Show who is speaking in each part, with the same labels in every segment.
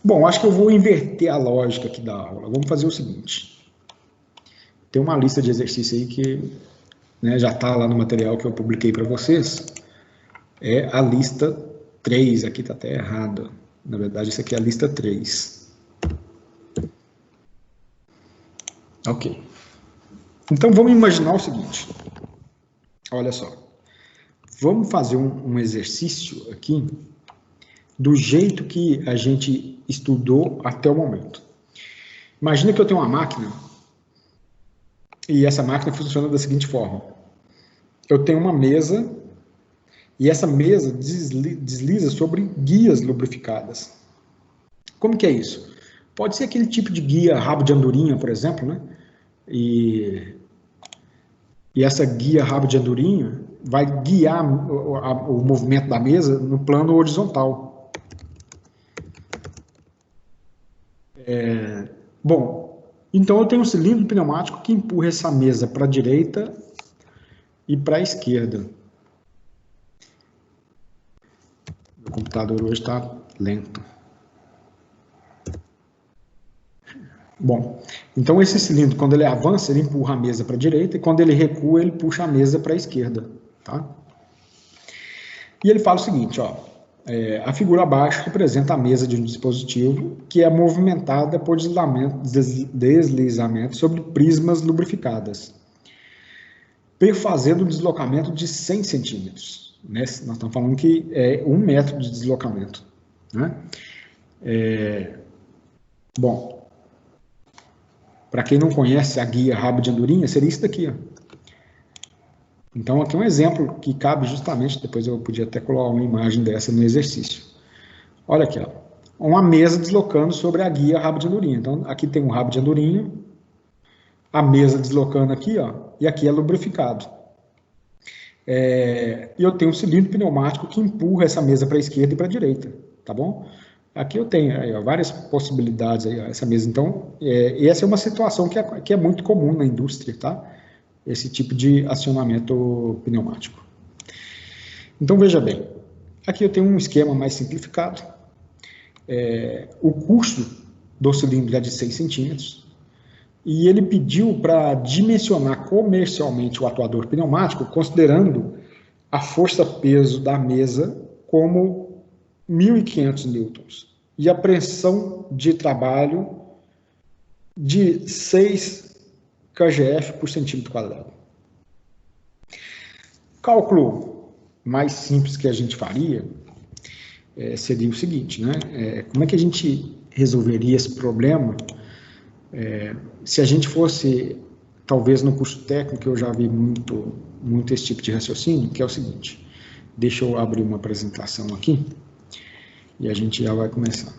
Speaker 1: Bom, acho que eu vou inverter a lógica aqui da aula. Vamos fazer o seguinte. Tem uma lista de exercícios aí que, né, já está lá no material que eu publiquei para vocês. É a lista 3. Aqui está até errado. Na verdade, isso aqui é a lista 3. Ok. Então, vamos imaginar o seguinte. Olha só. Vamos fazer um exercício aqui do jeito que a gente estudou até o momento. Imagina que eu tenho uma máquina e essa máquina funciona da seguinte forma. Eu tenho uma mesa e essa mesa desliza sobre guias lubrificadas. Como que é isso? Pode ser aquele tipo de guia rabo de andorinha, por exemplo, né? E essa guia rabo de andorinha vai guiar o movimento da mesa no plano horizontal. Bom, então eu tenho um cilindro pneumático que empurra essa mesa para a direita e para a esquerda. O computador hoje está lento. Bom, então esse cilindro, quando ele avança, ele empurra a mesa para a direita, e quando ele recua, ele puxa a mesa para a esquerda. Tá? E ele fala o seguinte, ó, a figura abaixo representa a mesa de um dispositivo que é movimentada por deslizamento sobre prismas lubrificadas, perfazendo um deslocamento de 100 centímetros. Né? Nós estamos falando que é 1 metro de deslocamento. Né? Bom, para quem não conhece a guia rabo de andorinha, seria isso daqui. Ó. Então, aqui é um exemplo que cabe justamente, depois eu podia até colocar uma imagem dessa no exercício. Olha aqui, ó, uma mesa deslocando sobre a guia rabo de andorinha. Então, aqui tem um rabo de andorinha, a mesa deslocando aqui, ó, e aqui é lubrificado. E eu tenho um cilindro pneumático que empurra essa mesa para a esquerda e para a direita, tá bom? Aqui eu tenho aí, ó, várias possibilidades aí, ó, essa mesa. Então, essa é uma situação que é muito comum na indústria, tá? Esse tipo de acionamento pneumático. Então, veja bem, aqui eu tenho um esquema mais simplificado. O custo do cilindro é de 6 centímetros e ele pediu para dimensionar comercialmente o atuador pneumático, considerando a força-peso da mesa como 1.500 newtons e a pressão de trabalho de 6 kgf por centímetro quadrado. Cálculo mais simples que a gente faria seria o seguinte, né? Como é que a gente resolveria esse problema se a gente fosse, talvez no curso técnico eu já vi muito esse tipo de raciocínio, que é o seguinte, deixa eu abrir uma apresentação aqui e a gente já vai começar.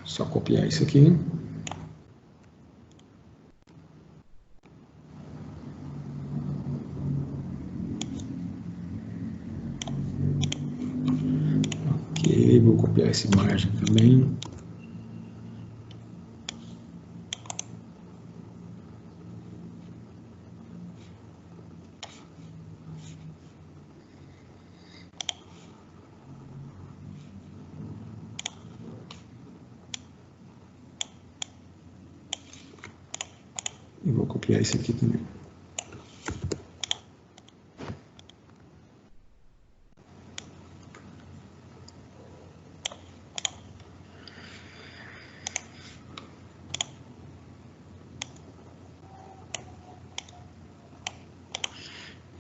Speaker 1: Só copiar isso aqui. Ok, vou copiar essa imagem também. E vou copiar esse aqui também.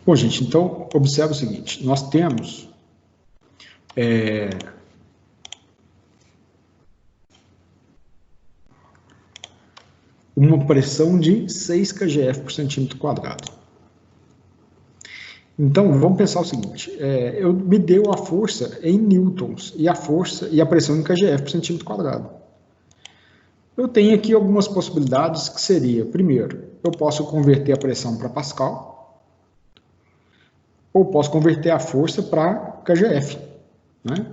Speaker 1: Bom, gente, então, observe o seguinte, nós temos uma pressão de 6 kgf por centímetro quadrado. Então, vamos pensar o seguinte, eu me deu a força em newtons e a pressão em kgf por centímetro quadrado. Eu tenho aqui algumas possibilidades que seria, primeiro, eu posso converter a pressão para Pascal, ou posso converter a força para kgf. Né?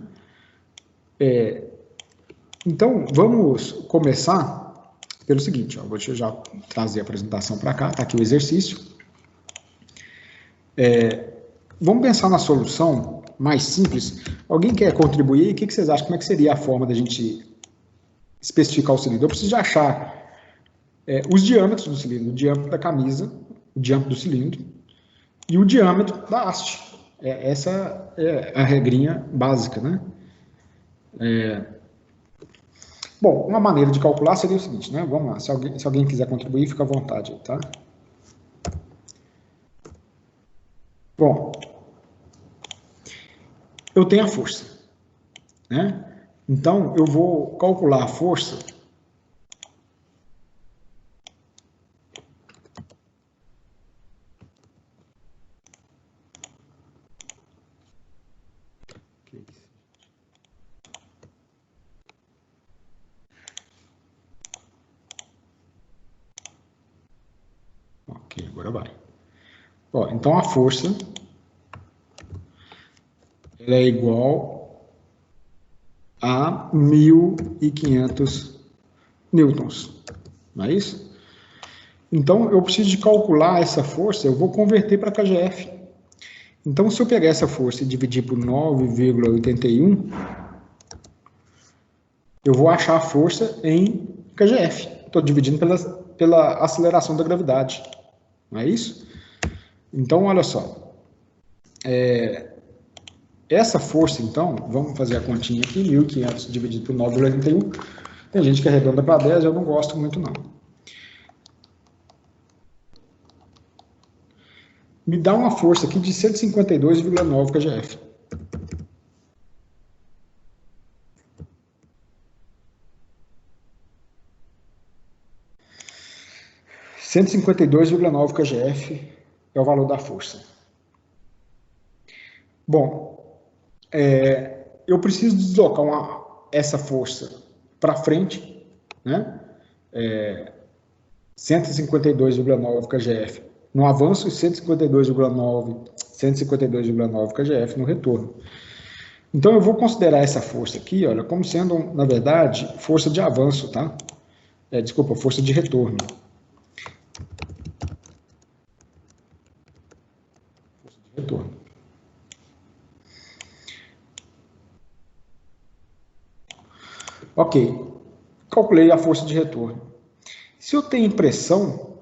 Speaker 1: Então, vamos começar pelo seguinte, ó, vou já trazer a apresentação para cá, está aqui o exercício. Vamos pensar na solução mais simples. Alguém quer contribuir? O que vocês acham? Como é que seria a forma da gente especificar o cilindro? Eu preciso de achar os diâmetros do cilindro, o diâmetro da camisa, o diâmetro do cilindro e o diâmetro da haste. Essa é a regrinha básica, né? Bom, uma maneira de calcular seria o seguinte, né? Vamos lá, se alguém quiser contribuir, fica à vontade aí, tá? Bom, eu tenho a força, né? Então, eu vou calcular a força Ok, agora vai. Ó, então, a força ela é igual a 1.500 newtons, não é isso? Então, eu preciso de calcular essa força, eu vou converter para kgf. Então, se eu pegar essa força e dividir por 9,81, eu vou achar a força em kgf. Estou dividindo pela aceleração da gravidade, não é isso? Então, olha só. Essa força, então, vamos fazer a continha aqui, 1.500 dividido por 9,81. Tem gente que arredonda para 10, eu não gosto muito, não. Me dá uma força aqui de 152,9 kgf. (152,9 kgf) é o valor da força. Bom, eu preciso deslocar essa força para frente, né? 152,9 kgf no avanço e 152,9 kgf no retorno. Então, eu vou considerar essa força aqui, olha, como sendo, na verdade, força de avanço, tá? Desculpa, força de retorno. Força de retorno. Ok, calculei a força de retorno. Se eu tenho pressão,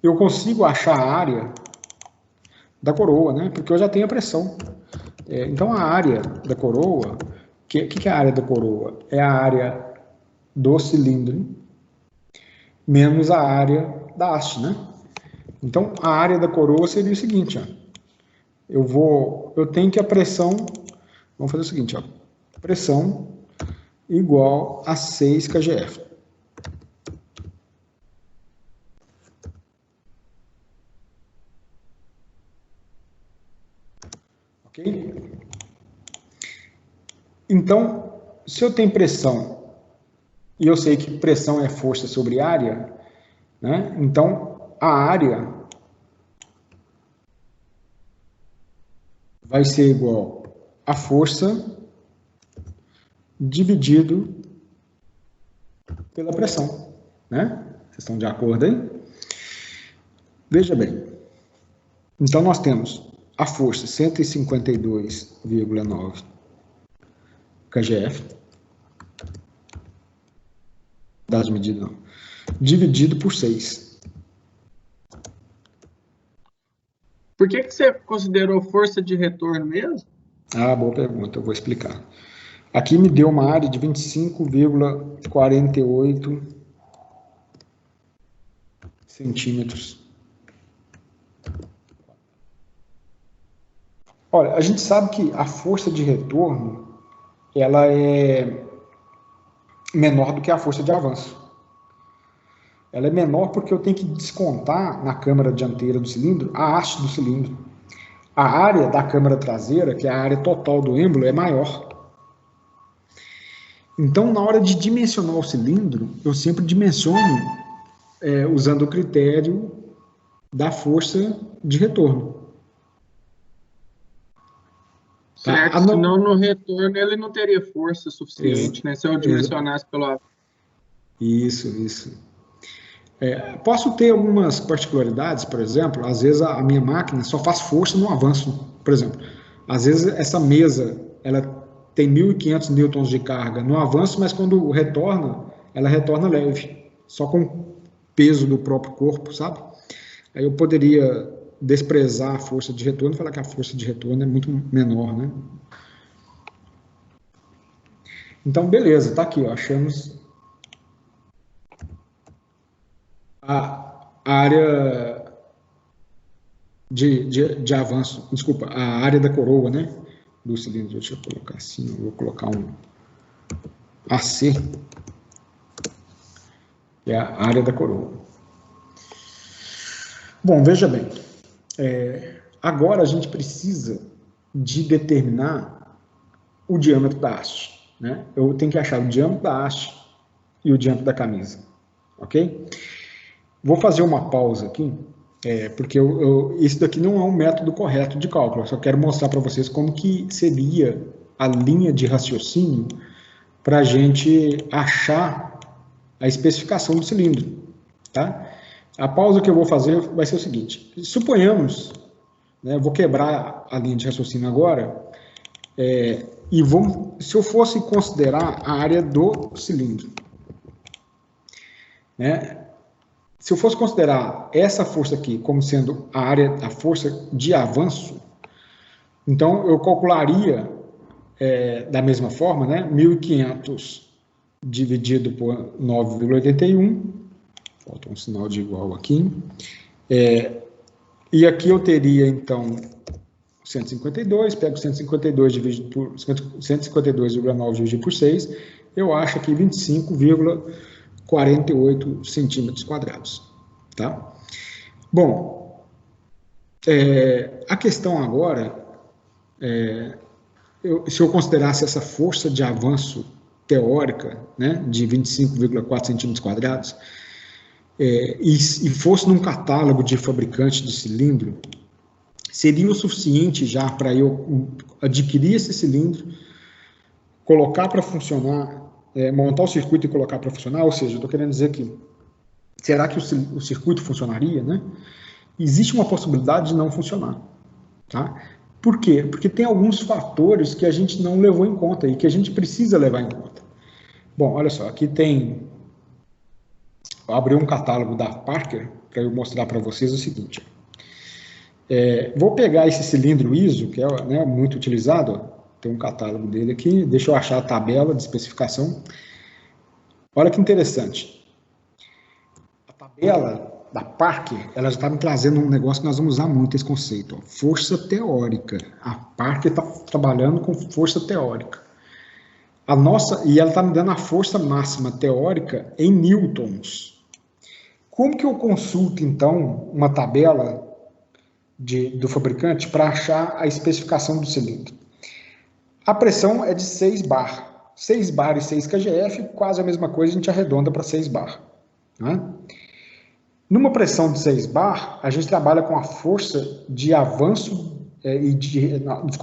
Speaker 1: eu consigo achar a área da coroa, né? Porque eu já tenho a pressão. Então, a área da coroa, o que é a área da coroa? É a área do cilindro menos a área da haste, né? Então, a área da coroa seria o seguinte, ó. Eu tenho que a pressão, vamos fazer o seguinte, ó. Pressão igual a 6 kgf. Ok? Então, se eu tenho pressão, e eu sei que pressão é força sobre área, né? Então, a área vai ser igual a força dividido pela pressão, né? Vocês estão de acordo aí? Veja bem. Então, nós temos a força 152,9 kgf, das medidas não, dividido por 6.
Speaker 2: Por que você considerou força de retorno mesmo?
Speaker 1: Ah, boa pergunta, eu vou explicar. Aqui me deu uma área de 25,48 centímetros. Olha, a gente sabe que a força de retorno, ela é menor do que a força de avanço. Ela é menor porque eu tenho que descontar na câmara dianteira do cilindro a haste do cilindro. A área da câmara traseira, que é a área total do êmbolo, é maior. Então, na hora de dimensionar o cilindro, eu sempre dimensiono usando o critério da força de retorno.
Speaker 2: Certo,
Speaker 1: Tá?
Speaker 2: senão no retorno ele não teria força suficiente, né? Se eu dimensionasse pelo...
Speaker 1: Isso. Posso ter algumas particularidades, por exemplo, às vezes a minha máquina só faz força no avanço, por exemplo. Às vezes essa mesa, ela tem 1.500 newtons de carga no avanço, mas quando retorna, ela retorna leve, só com o peso do próprio corpo, sabe? Aí eu poderia desprezar a força de retorno e falar que a força de retorno é muito menor, né? Então, beleza, tá aqui, ó, achamos a área de avanço, desculpa, a área da coroa, né, do cilindro. Deixa eu colocar assim, eu vou colocar um AC, que é a área da coroa. Bom, veja bem, agora a gente precisa de determinar o diâmetro da haste, né? Eu tenho que achar o diâmetro da haste e o diâmetro da camisa, ok? Vou fazer uma pausa aqui, porque isso daqui não é um método correto de cálculo, eu só quero mostrar para vocês como que seria a linha de raciocínio para a gente achar a especificação do cilindro, tá? A pausa que eu vou fazer vai ser o seguinte: suponhamos, né, eu vou quebrar a linha de raciocínio agora, se eu fosse considerar a área do cilindro, né? Se eu fosse considerar essa força aqui como sendo a força de avanço, então eu calcularia da mesma forma, né, 1.500 dividido por 9,81, falta um sinal de igual aqui, e aqui eu teria, então, 152, pego 152 dividido por 152,9 dividido por 6, eu acho aqui 25,48 centímetros quadrados, tá? Bom, a questão agora, se eu considerasse essa força de avanço teórica, né, de 25,4 centímetros quadrados, e fosse num catálogo de fabricante de cilindro, seria o suficiente já para eu adquirir esse cilindro, colocar para funcionar, montar o circuito e colocar para funcionar? Ou seja, eu estou querendo dizer que, será que o circuito funcionaria, né? Existe uma possibilidade de não funcionar, tá? Por quê? Porque tem alguns fatores que a gente não levou em conta e que a gente precisa levar em conta. Bom, olha só, aqui tem... Vou abrir um catálogo da Parker para eu mostrar para vocês o seguinte. Vou pegar esse cilindro ISO, que é, né, muito utilizado, ó, tem um catálogo dele aqui, deixa eu achar a tabela de especificação. Olha que interessante. A tabela da Parker, ela já está me trazendo um negócio que nós vamos usar muito, esse conceito, ó, força teórica. A Parker está trabalhando com força teórica. E ela está me dando a força máxima teórica em newtons. Como que eu consulto, então, uma tabela do fabricante para achar a especificação do cilindro? A pressão é de 6 bar. 6 bar e 6 kgf, quase a mesma coisa, a gente arredonda para 6 bar. Né? Numa pressão de 6 bar, a gente trabalha com a força de avanço,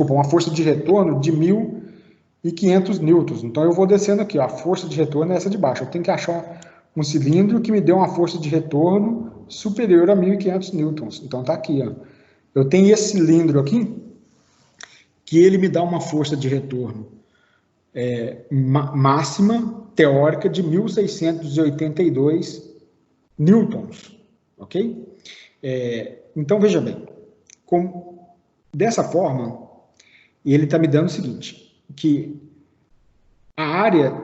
Speaker 1: uma força de retorno de 1.500 newtons. Então eu vou descendo aqui, ó, a força de retorno é essa de baixo. Eu tenho que achar um cilindro que me dê uma força de retorno superior a 1.500 newtons. Então tá aqui, ó. Eu tenho esse cilindro aqui, que ele me dá uma força de retorno máxima teórica de 1.682 newtons, ok? Então, veja bem, dessa forma, ele está me dando o seguinte, que a área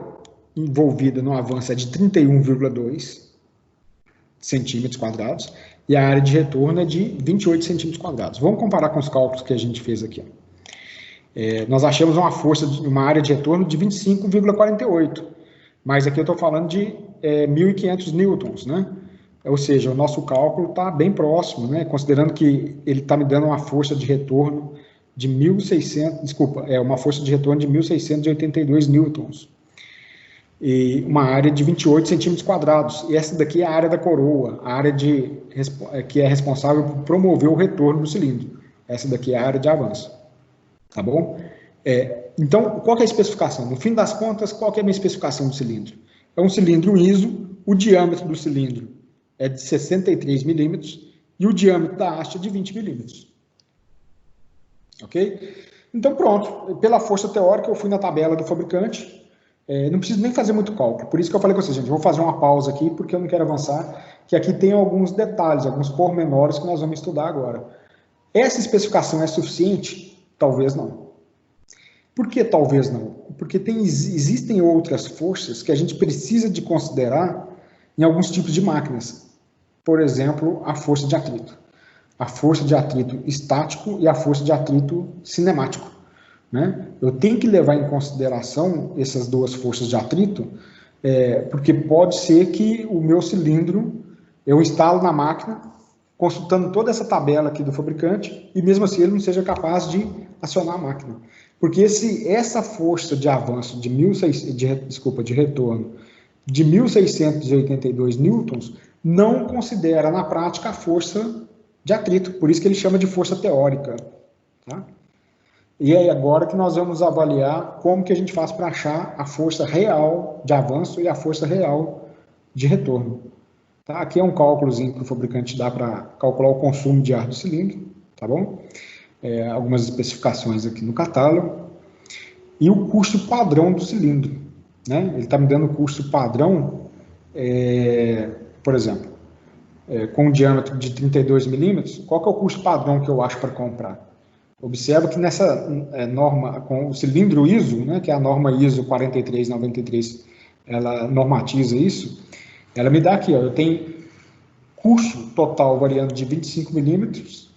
Speaker 1: envolvida no avanço é de 31,2 centímetros quadrados e a área de retorno é de 28 centímetros quadrados. Vamos comparar com os cálculos que a gente fez aqui. Nós achamos uma área de retorno de 25,48, mas aqui eu estou falando de 1.500 newtons, né? Ou seja, o nosso cálculo está bem próximo, né? Considerando que ele está me dando uma força de retorno de 1.682 newtons. E uma área de 28 centímetros quadrados. E essa daqui é a área da coroa, a área que é responsável por promover o retorno do cilindro. Essa daqui é a área de avanço. Tá bom? Então, qual que é a especificação? No fim das contas, qual que é a minha especificação do cilindro? É um cilindro ISO o diâmetro do cilindro é de 63 milímetros e o diâmetro da haste é de 20 milímetros. Ok? Então, pronto. Pela força teórica, eu fui na tabela do fabricante. Não preciso nem fazer muito cálculo. Por isso que eu falei com vocês, gente, eu vou fazer uma pausa aqui, porque eu não quero avançar, que aqui tem alguns detalhes, alguns pormenores que nós vamos estudar agora. Essa especificação é suficiente? Talvez não. Por que talvez não? Porque existem outras forças que a gente precisa de considerar em alguns tipos de máquinas. Por exemplo, a força de atrito. A força de atrito estático e a força de atrito cinemático. Né? Eu tenho que levar em consideração essas duas forças de atrito, porque pode ser que o meu cilindro, eu instalo na máquina, consultando toda essa tabela aqui do fabricante, e mesmo assim ele não seja capaz de acionar a máquina. Porque essa força de avanço de retorno de 1.682 newtons não considera na prática a força de atrito, por isso que ele chama de força teórica. Tá? E é agora que nós vamos avaliar como que a gente faz para achar a força real de avanço e a força real de retorno. Tá? Aqui é um cálculozinho que o fabricante dá para calcular o consumo de ar do cilindro, tá bom? Algumas especificações aqui no catálogo. E o custo padrão do cilindro. Né? Ele está me dando o custo padrão, por exemplo, com um diâmetro de 32 milímetros, qual que é o custo padrão que eu acho para comprar? Observa que nessa norma, com o cilindro ISO, né, que é a norma ISO 4393, ela normatiza isso, ela me dá aqui, ó, eu tenho custo total variando de 25 milímetros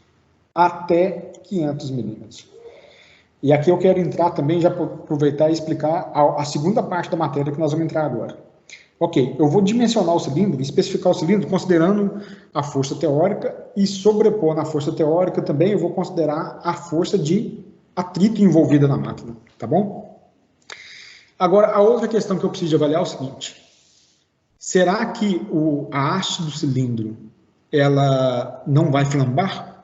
Speaker 1: até 500 milímetros. E aqui eu quero entrar também, já aproveitar e explicar a segunda parte da matéria que nós vamos entrar agora. Ok, eu vou dimensionar o cilindro, especificar o cilindro considerando a força teórica e sobrepor na força teórica também eu vou considerar a força de atrito envolvida na máquina, tá bom? Agora, a outra questão que eu preciso avaliar é o seguinte, será que a haste do cilindro, ela não vai flambar?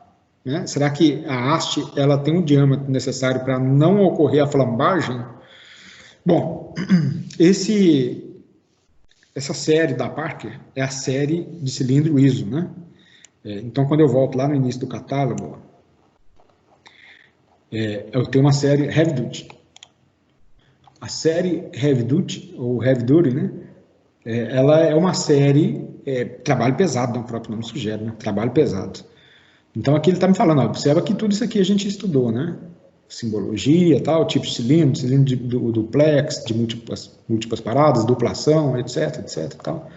Speaker 1: Né? Será que a haste ela tem o diâmetro necessário para não ocorrer a flambagem? Bom, essa série da Parker é a série de cilindro ISO, né? Então, quando eu volto lá no início do catálogo, eu tenho uma série Heavy Duty. A série Heavy Duty, ou Heavy Duty, né? Ela é uma série, trabalho pesado, o próprio nome sugere, né? Trabalho pesado. Então, aqui ele está me falando, ó, observa que tudo isso aqui a gente estudou, né? Simbologia, tal, tipo de cilindro duplex, de múltiplas paradas, duplação, etc, etc, tal.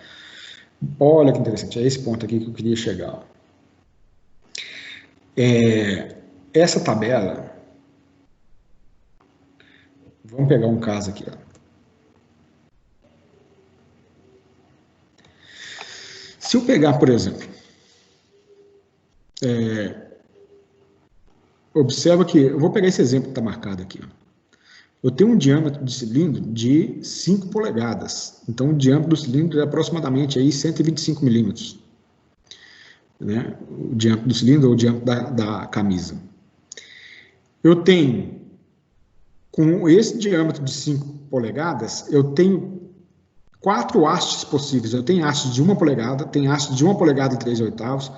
Speaker 1: Olha que interessante, é esse ponto aqui que eu queria chegar. Essa tabela, vamos pegar um caso aqui, ó. Se eu pegar, por exemplo, observa que, eu vou pegar esse exemplo que está marcado aqui, ó. Eu tenho um diâmetro de cilindro de 5 polegadas. Então, o diâmetro do cilindro é aproximadamente aí 125 milímetros. Né? O diâmetro do cilindro ou o diâmetro da camisa. Eu tenho, com esse diâmetro de 5 polegadas, eu tenho 4 hastes possíveis. Eu tenho haste de 1 polegada, tenho haste de 1 polegada e 3/8,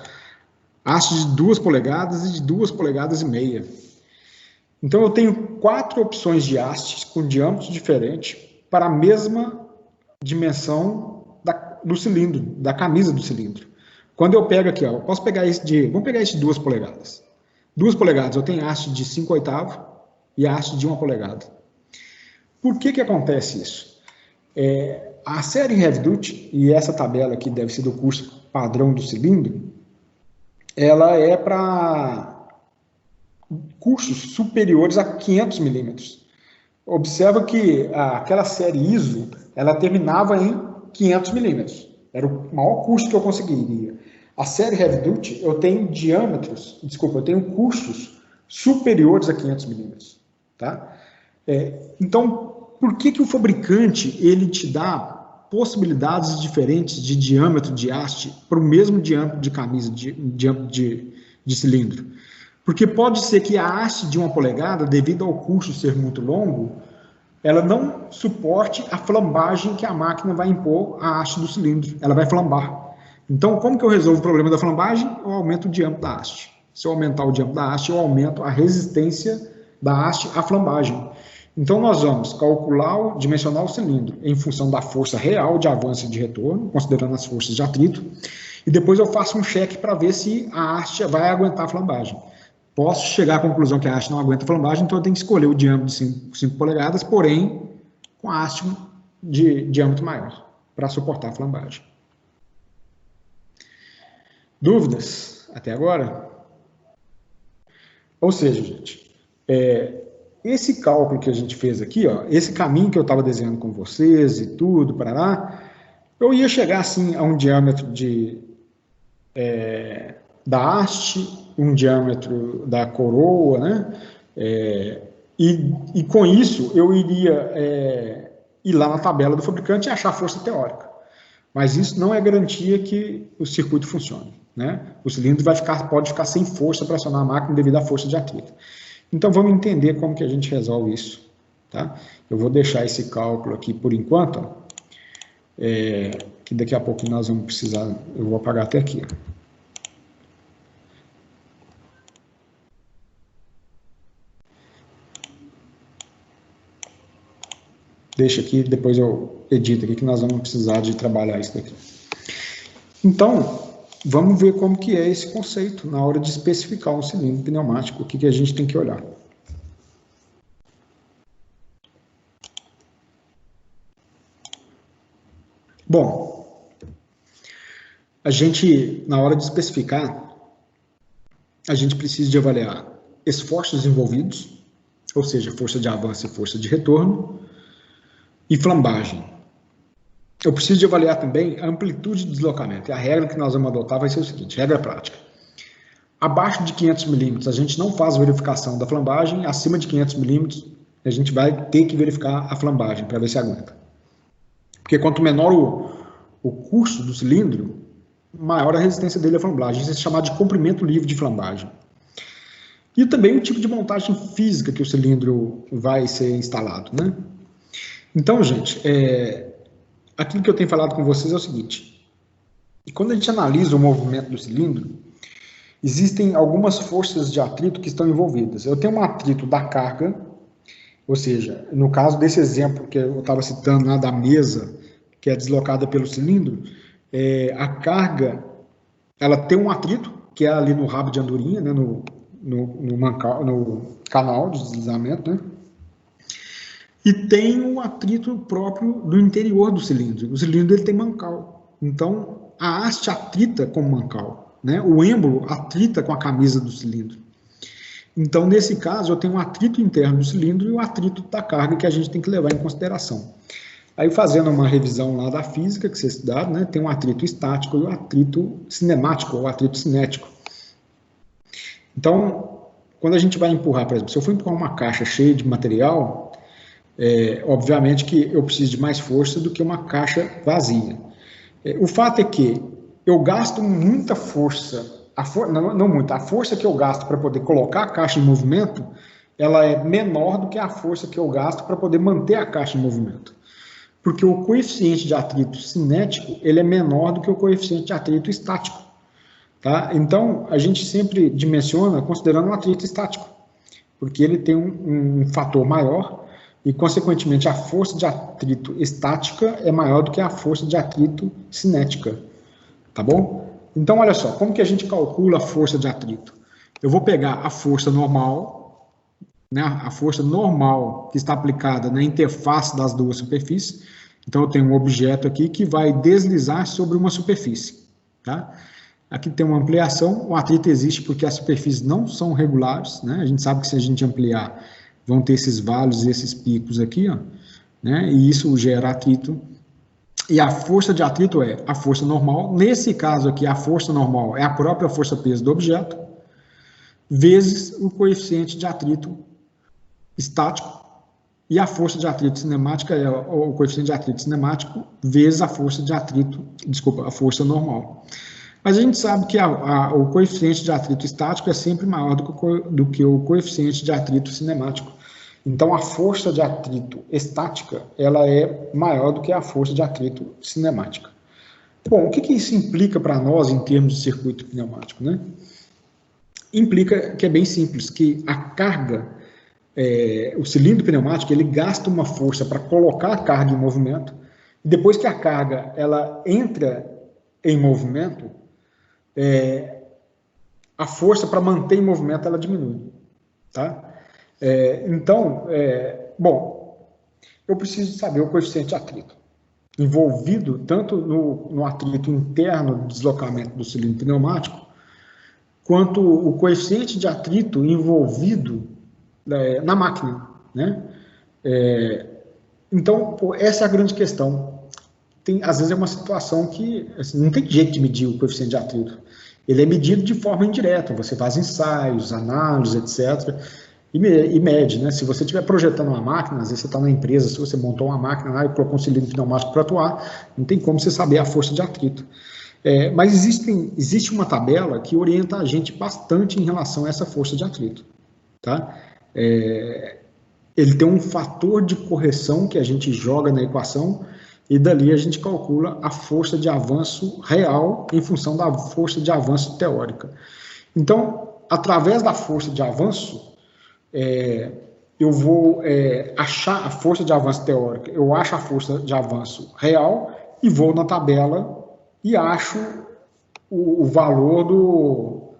Speaker 1: haste de 2 polegadas e de 2 polegadas e meia. Então, eu tenho 4 opções de hastes com diâmetros diferentes para a mesma dimensão do cilindro, da camisa do cilindro. Quando eu pego aqui, ó, eu posso pegar vamos pegar esse de 2 polegadas. 2 polegadas, eu tenho haste de 5/8 e haste de 1 polegada. Por que acontece isso? A série Heavy Duty, e essa tabela aqui deve ser do custo padrão do cilindro, ela é para custos superiores a 500 milímetros. Observa que aquela série ISO, ela terminava em 500 milímetros. Era o maior custo que eu conseguiria. A série Heavy Duty, eu tenho custos superiores a 500 milímetros. Tá? Então, por que o fabricante ele te dá possibilidades diferentes de diâmetro de haste para o mesmo diâmetro de camisa, diâmetro de cilindro? Porque pode ser que a haste de 1 polegada, devido ao custo ser muito longo, ela não suporte a flambagem que a máquina vai impor à haste do cilindro. Ela vai flambar. Então, como que eu resolvo o problema da flambagem? Eu aumento o diâmetro da haste. Se eu aumentar o diâmetro da haste, eu aumento a resistência da haste à flambagem. Então, nós vamos calcular, dimensionar o cilindro em função da força real de avanço e de retorno, considerando as forças de atrito, e depois eu faço um cheque para ver se a haste vai aguentar a flambagem. Posso chegar à conclusão que a haste não aguenta a flambagem, então eu tenho que escolher o diâmetro de 5 polegadas, porém com a haste de diâmetro maior, para suportar a flambagem. Dúvidas até agora? Ou seja, gente, esse cálculo que a gente fez aqui, ó, esse caminho que eu estava desenhando com vocês e tudo, parará, eu ia chegar assim a um diâmetro da haste, um diâmetro da coroa, né? E com isso eu iria ir lá na tabela do fabricante e achar a força teórica. Mas isso não é garantia que o circuito funcione, né? O cilindro pode ficar sem força para acionar a máquina devido à força de atrito. Então vamos entender como que a gente resolve isso, tá? Eu vou deixar esse cálculo aqui por enquanto, ó, que daqui a pouco nós vamos precisar, eu vou apagar até aqui, ó. Deixa aqui, depois eu edito aqui, que nós vamos precisar de trabalhar isso daqui. Então, vamos ver como que é esse conceito na hora de especificar um cilindro pneumático, o que a gente tem que olhar. Bom, a gente, na hora de especificar, a gente precisa de avaliar esforços envolvidos, ou seja, força de avanço e força de retorno, e flambagem. Eu preciso de avaliar também a amplitude de deslocamento. E a regra que nós vamos adotar vai ser o seguinte, regra prática. Abaixo de 500 milímetros, a gente não faz verificação da flambagem. Acima de 500 milímetros, a gente vai ter que verificar a flambagem para ver se aguenta. Porque quanto menor o curso do cilindro, maior a resistência dele à flambagem. Isso é chamado de comprimento livre de flambagem. E também o tipo de montagem física que o cilindro vai ser instalado, né? Então, gente, aquilo que eu tenho falado com vocês é o seguinte. Quando a gente analisa o movimento do cilindro, existem algumas forças de atrito que estão envolvidas. Eu tenho um atrito da carga, ou seja, no caso desse exemplo que eu estava citando lá da mesa, que é deslocada pelo cilindro, a carga, ela tem um atrito, que é ali no rabo de andorinha, né, no canal de deslizamento, né? E tem um atrito próprio do interior do cilindro. O cilindro ele tem mancal. Então, a haste atrita com o mancal, né? O êmbolo atrita com a camisa do cilindro. Então, nesse caso, eu tenho um atrito interno do cilindro e o atrito da carga que a gente tem que levar em consideração. Aí, fazendo uma revisão lá da física que vocês estudaram, né? Tem um atrito estático e um atrito cinemático, ou atrito cinético. Então, quando a gente vai empurrar, por exemplo, se eu for empurrar uma caixa cheia de material, obviamente que eu preciso de mais força do que uma caixa vazia. O fato é que eu gasto muita força, não muita, a força que eu gasto para poder colocar a caixa em movimento, ela é menor do que a força que eu gasto para poder manter a caixa em movimento. Porque o coeficiente de atrito cinético, ele é menor do que o coeficiente de atrito estático. Tá? Então, a gente sempre dimensiona considerando um atrito estático, porque ele tem um fator maior, e, consequentemente, a força de atrito estática é maior do que a força de atrito cinética, tá bom? Então, olha só, como que a gente calcula a força de atrito? Eu vou pegar a força normal, né, a força normal que está aplicada na interface das duas superfícies. Então, eu tenho um objeto aqui que vai deslizar sobre uma superfície, tá? Aqui tem uma ampliação, o atrito existe porque as superfícies não são regulares, né? A gente sabe que se a gente ampliar, vão ter esses vales e esses picos aqui, ó, né? E isso gera atrito. E a força de atrito é a força normal. Nesse caso aqui, a força normal é a própria força-peso do objeto, vezes o coeficiente de atrito estático. E a força de atrito cinemática é o coeficiente de atrito cinemático vezes a força de atrito, desculpa, a força normal. Mas a gente sabe que o coeficiente de atrito estático é sempre maior do que o coeficiente de atrito cinemático. Então, a força de atrito estática, ela é maior do que a força de atrito cinemática. Bom, o que isso implica para nós em termos de circuito pneumático, né? Implica que é bem simples, que a carga, o cilindro pneumático, ele gasta uma força para colocar a carga em movimento, e depois que a carga ela entra em movimento, a força para manter em movimento ela diminui, tá? Bom, eu preciso saber o coeficiente de atrito envolvido tanto no atrito interno do deslocamento do cilindro pneumático, quanto o coeficiente de atrito envolvido na máquina, né? Então, essa é a grande questão. Às vezes é uma situação que assim, não tem jeito de medir o coeficiente de atrito. Ele é medido de forma indireta, você faz ensaios, análises, etc., e mede, né? Se você estiver projetando uma máquina, às vezes você está na empresa, se você montou uma máquina lá e colocou um cilindro pneumático para atuar, não tem como você saber a força de atrito. Mas existe uma tabela que orienta a gente bastante em relação a essa força de atrito, tá? Ele tem um fator de correção que a gente joga na equação e dali a gente calcula a força de avanço real em função da força de avanço teórica. Então, através da força de avanço, eu vou achar a força de avanço teórica, eu acho a força de avanço real e vou na tabela e acho o valor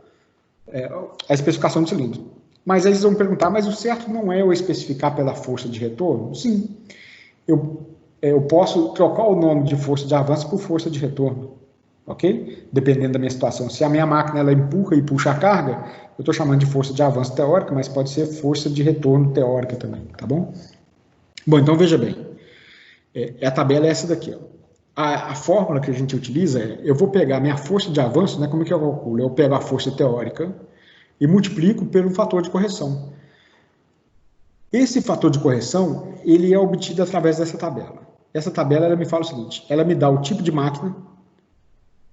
Speaker 1: a especificação do cilindro. Mas aí eles vão perguntar, mas o certo não é eu especificar pela força de retorno? Sim, eu posso trocar o nome de força de avanço por força de retorno, ok? Dependendo da minha situação. Se a minha máquina ela empurra e puxa a carga, eu estou chamando de força de avanço teórica, mas pode ser força de retorno teórica também, tá bom? Bom, então veja bem, a tabela é essa daqui, ó. A fórmula que a gente utiliza eu vou pegar a minha força de avanço, né, como é que eu calculo? Eu pego a força teórica e multiplico pelo fator de correção. Esse fator de correção, ele é obtido através dessa tabela. Essa tabela, ela me fala o seguinte, ela me dá o tipo de máquina,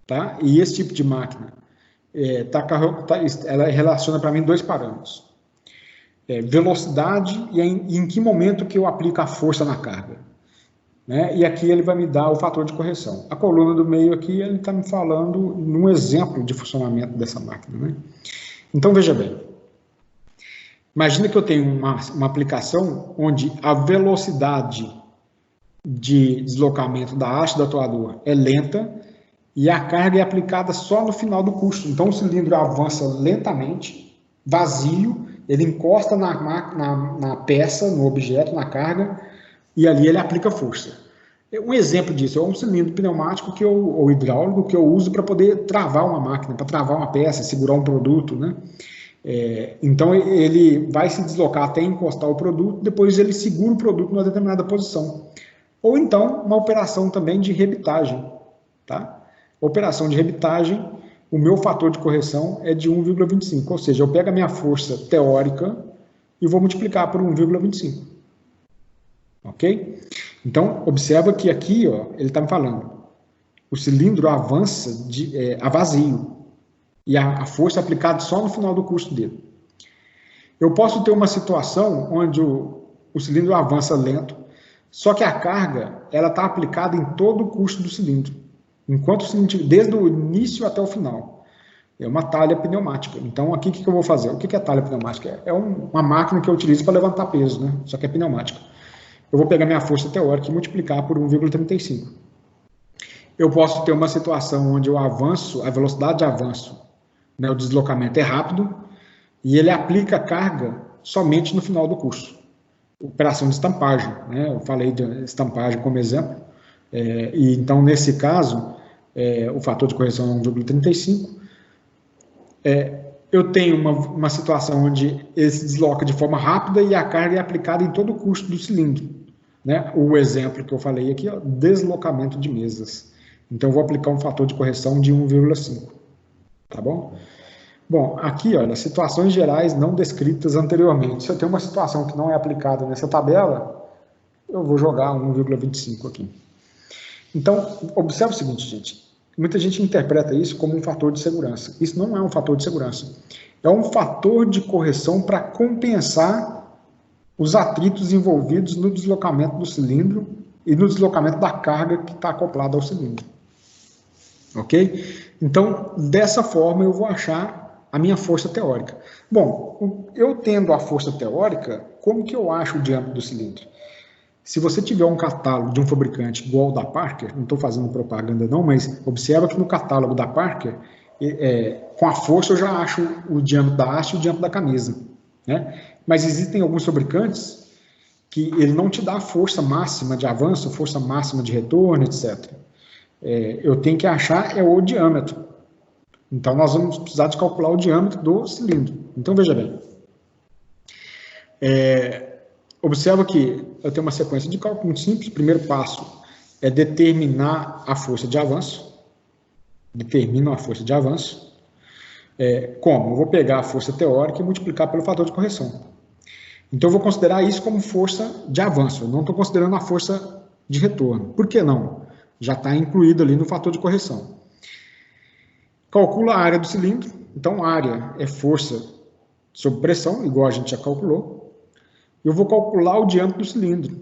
Speaker 1: tá? E esse tipo de máquina, ela relaciona para mim dois parâmetros. Velocidade e em que momento que eu aplico a força na carga. Né? E aqui ele vai me dar o fator de correção. A coluna do meio aqui, ele está me falando num exemplo de funcionamento dessa máquina. Né? Então, veja bem. Imagina que eu tenho uma aplicação onde a velocidade de deslocamento da haste do atuador é lenta e a carga é aplicada só no final do custo. Então, o cilindro avança lentamente, vazio, ele encosta na peça, no objeto, na carga, e ali ele aplica força. Um exemplo disso é um cilindro pneumático ou hidráulico que eu uso para poder travar uma máquina, para travar uma peça, segurar um produto, né? Então ele vai se deslocar até encostar o produto, depois ele segura o produto numa determinada posição. Ou então uma operação também de rebitagem, tá? Operação de rebitagem, o meu fator de correção é de 1,25, ou seja, eu pego a minha força teórica e vou multiplicar por 1,25. Ok? Então, observa que aqui, ó, ele está me falando, o cilindro avança a vazio, e a força é aplicada só no final do custo dele. Eu posso ter uma situação onde o cilindro avança lento, só que a carga ela está aplicada em todo o custo do cilindro, enquanto o cilindro, desde o início até o final. É uma talha pneumática. Então, aqui o que eu vou fazer? O que é talha pneumática? É uma máquina que eu utilizo para levantar peso, né? Só que é pneumática. Eu vou pegar minha força teórica e multiplicar por 1,35. Eu posso ter uma situação onde eu avanço, a velocidade de avanço, né, o deslocamento é rápido, e ele aplica a carga somente no final do curso. Operação de estampagem, né, eu falei de estampagem como exemplo, e então nesse caso, o fator de correção é 1,35. Eu tenho uma situação onde ele se desloca de forma rápida e a carga é aplicada em todo o custo do cilindro. Né? O exemplo que eu falei aqui, ó, deslocamento de mesas. Então, eu vou aplicar um fator de correção de 1,5. Tá bom? Bom, aqui, olha, situações gerais não descritas anteriormente. Se eu tenho uma situação que não é aplicada nessa tabela, eu vou jogar 1,25 aqui. Então, observe o seguinte, gente. Muita gente interpreta isso como um fator de segurança. Isso não é um fator de segurança. É um fator de correção para compensar os atritos envolvidos no deslocamento do cilindro e no deslocamento da carga que está acoplada ao cilindro. Ok? Então, dessa forma, eu vou achar a minha força teórica. Bom, eu tendo a força teórica, como que eu acho o diâmetro do cilindro? Se você tiver um catálogo de um fabricante igual ao da Parker, não estou fazendo propaganda não, mas observa que no catálogo da Parker, com a força eu já acho o diâmetro da haste e o diâmetro da camisa. Né? Mas existem alguns fabricantes que ele não te dá a força máxima de avanço, força máxima de retorno, etc. Eu tenho que achar o diâmetro. Então, nós vamos precisar de calcular o diâmetro do cilindro. Então, veja bem. Observa que eu tenho uma sequência de cálculo muito simples. O primeiro passo é determinar a força de avanço. Determino a força de avanço. Como? Eu vou pegar a força teórica e multiplicar pelo fator de correção. Então, eu vou considerar isso como força de avanço. Eu não estou considerando a força de retorno. Por que não? Já está incluído ali no fator de correção. Calcula a área do cilindro. Então, a área é força sob pressão, igual a gente já calculou. Eu vou calcular o diâmetro do cilindro.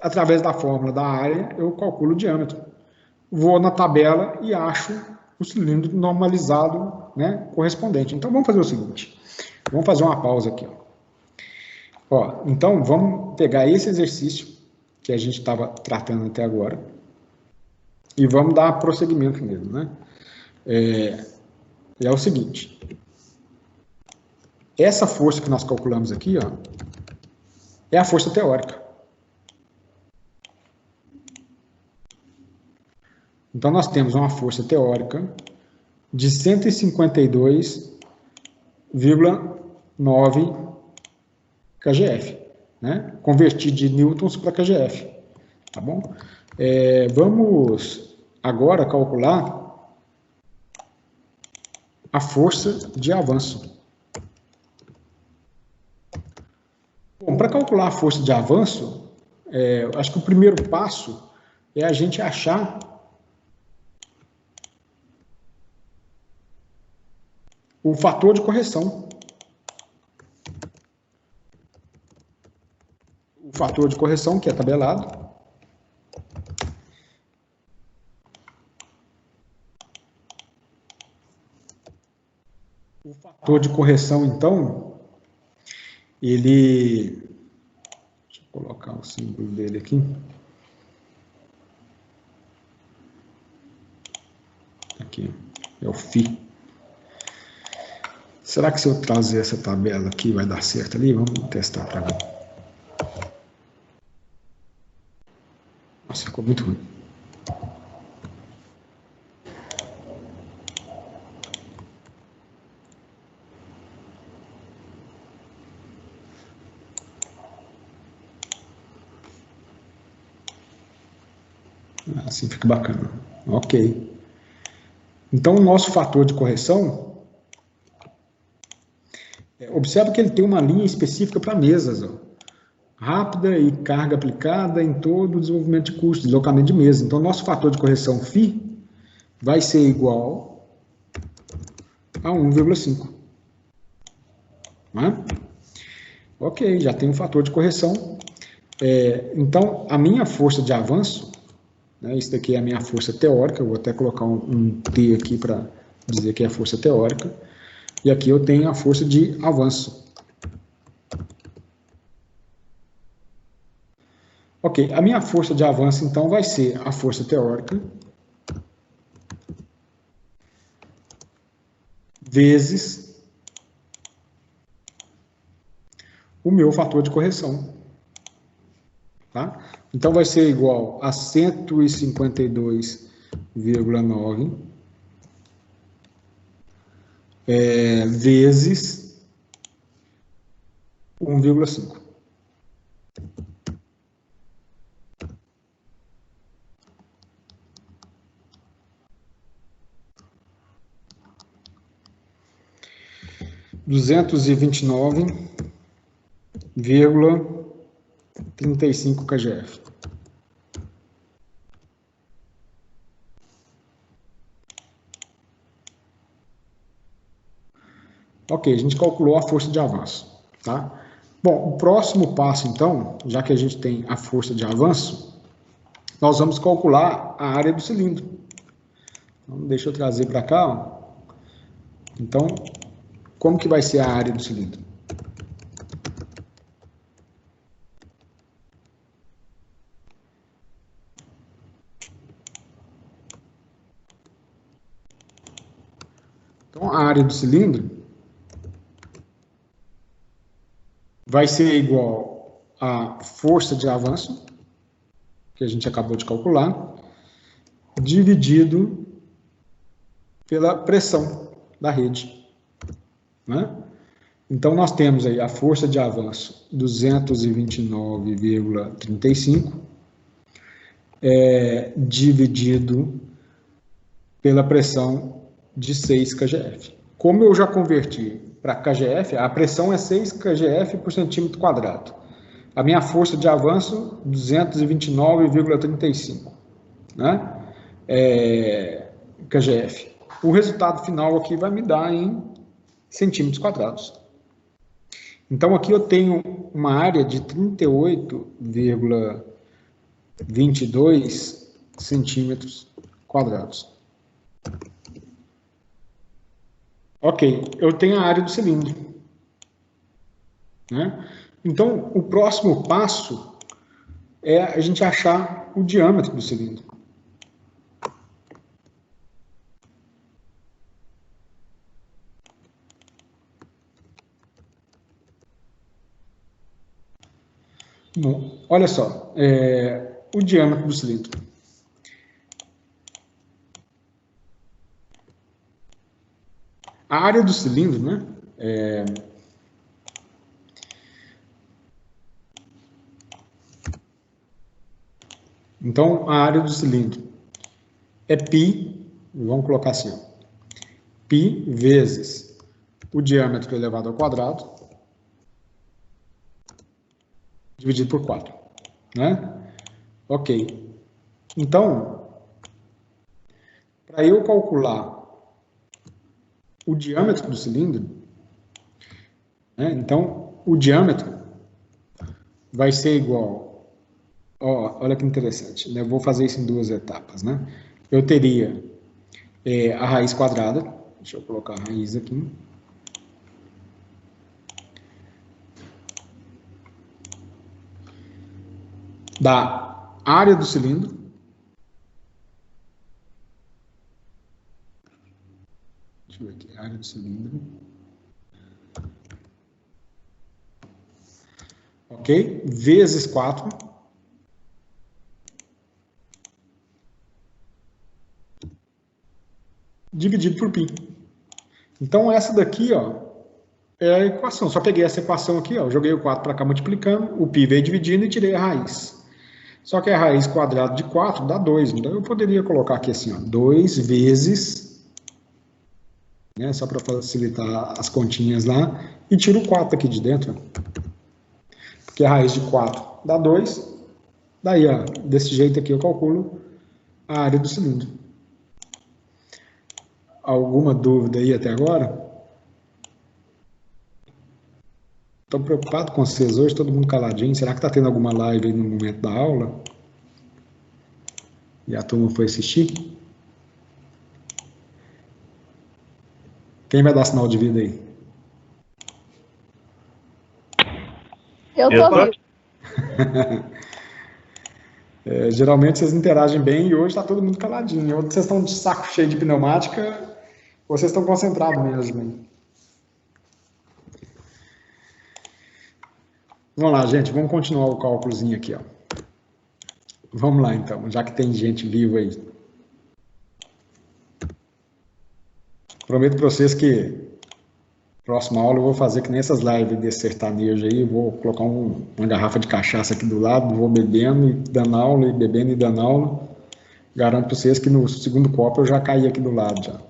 Speaker 1: Através da fórmula da área, eu calculo o diâmetro. Vou na tabela e acho o cilindro normalizado, né, correspondente. Então, vamos fazer o seguinte. Vamos fazer uma pausa aqui. Então, vamos pegar esse exercício que a gente estava tratando até agora e vamos dar prosseguimento nele, né? É o seguinte. Essa força que nós calculamos aqui, é a força teórica. Então, nós temos uma força teórica de 152,9 kgf, né? Convertir de newtons para kgf, tá bom? Vamos agora calcular a força de avanço. Bom, para calcular a força de avanço, acho que o primeiro passo é a gente achar o fator de correção. O fator de correção, que é tabelado. O fator de correção, então, ele... Deixa eu colocar o símbolo dele aqui. Aqui, é o φ. Será que se eu trazer essa tabela aqui vai dar certo ali? Vamos testar para ver. Nossa, ficou muito ruim. Assim fica bacana. Ok. Então, o nosso fator de correção... Observa que ele tem uma linha específica para mesas. Rápida e carga aplicada em todo o desenvolvimento de custo, deslocamento de mesa. Então, nosso fator de correção φ vai ser igual a 1,5. Né? Ok, já tem um fator de correção. Então, a minha força de avanço, né, isso daqui é a minha força teórica, eu vou até colocar um T aqui para dizer que é a força teórica, e aqui eu tenho a força de avanço. Ok, a minha força de avanço, então, vai ser a força teórica vezes o meu fator de correção. Tá? Então, vai ser igual a 152,9 vezes 1,5. $229,35 kgf. Ok, a gente calculou a força de avanço, tá? Bom, o próximo passo, então, já que a gente tem a força de avanço, nós vamos calcular a área do cilindro. Então, deixa eu trazer para cá. Ó. Então, como que vai ser a área do cilindro? Então, a área do cilindro vai ser igual à força de avanço, que a gente acabou de calcular, dividido pela pressão da rede. Né? Então, nós temos aí a força de avanço 229,35 dividido pela pressão de 6 kgf. Como eu já converti para kgf, a pressão é 6 kgf por centímetro quadrado. A minha força de avanço, 229,35, né? kgf. O resultado final aqui vai me dar em centímetros quadrados. Então, aqui eu tenho uma área de 38,22 centímetros quadrados. Ok, eu tenho a área do cilindro. Né? Então, o próximo passo é a gente achar o diâmetro do cilindro. Bom, olha só, o diâmetro do cilindro. A área do cilindro, né? Então, a área do cilindro é π, vamos colocar assim, ó, π vezes o diâmetro elevado ao quadrado, dividido por 4, né? Ok. Então, para eu calcular o diâmetro do cilindro, né? Então, o diâmetro vai ser igual, ó, olha que interessante, né? Eu vou fazer isso em duas etapas, né? Eu teria a raiz quadrada, deixa eu colocar a raiz aqui, da área do cilindro, deixa eu ver aqui, área do cilindro, ok? Vezes 4, dividido por π. Então, essa daqui, ó, é a equação. Só peguei essa equação aqui, ó, joguei o 4 para cá multiplicando, o π veio dividindo e tirei a raiz. Só que a raiz quadrada de 4 dá 2. Então, eu poderia colocar aqui assim, ó, 2 vezes, né, só para facilitar as continhas lá, e tiro o 4 aqui de dentro. Porque a raiz de 4 dá 2. Daí, ó, desse jeito aqui eu calculo a área do cilindro. Alguma dúvida aí até agora? Estou preocupado com vocês hoje, todo mundo caladinho. Será que está tendo alguma live aí no momento da aula? E a turma foi assistir? Quem vai dar sinal de vida aí?
Speaker 3: Eu tô.
Speaker 1: Geralmente vocês interagem bem e hoje está todo mundo caladinho. Ou vocês estão de saco cheio de pneumática, ou vocês estão concentrados mesmo. Hein? Vamos lá, gente, vamos continuar o cálculozinho aqui, ó. Vamos lá, então, já que tem gente viva aí. Prometo para vocês que próxima aula eu vou fazer que nem essas lives desse sertanejo aí, eu vou colocar uma garrafa de cachaça aqui do lado, vou bebendo e dando aula, e bebendo e dando aula. Garanto para vocês que no segundo copo eu já caí aqui do lado, já.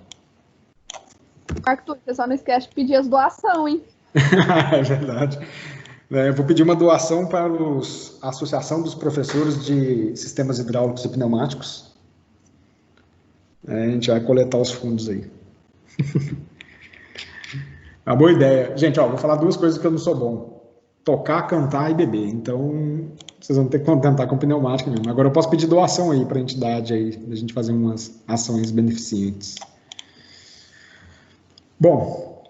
Speaker 3: Arthur, você só não esquece de pedir as doações, hein?
Speaker 1: É verdade. Eu vou pedir uma doação para a Associação dos Professores de Sistemas Hidráulicos e Pneumáticos. A gente vai coletar os fundos aí. É uma boa ideia. Gente, ó, vou falar duas coisas que eu não sou bom. tocar, cantar e beber. Então, vocês vão ter que contentar com pneumática mesmo. Agora eu posso pedir doação aí para a entidade aí, da gente fazer umas ações beneficentes. Bom,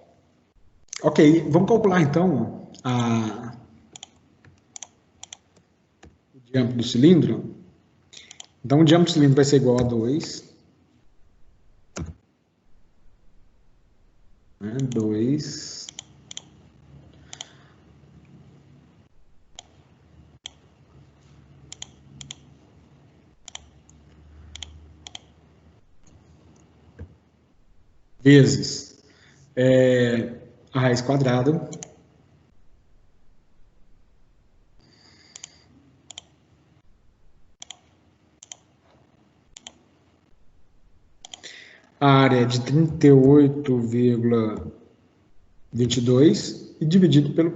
Speaker 1: ok, vamos calcular então o diâmetro do cilindro. Então, o diâmetro do cilindro vai ser igual a 2. 2 vezes a raiz quadrada a área é de 38,22 e dividido pelo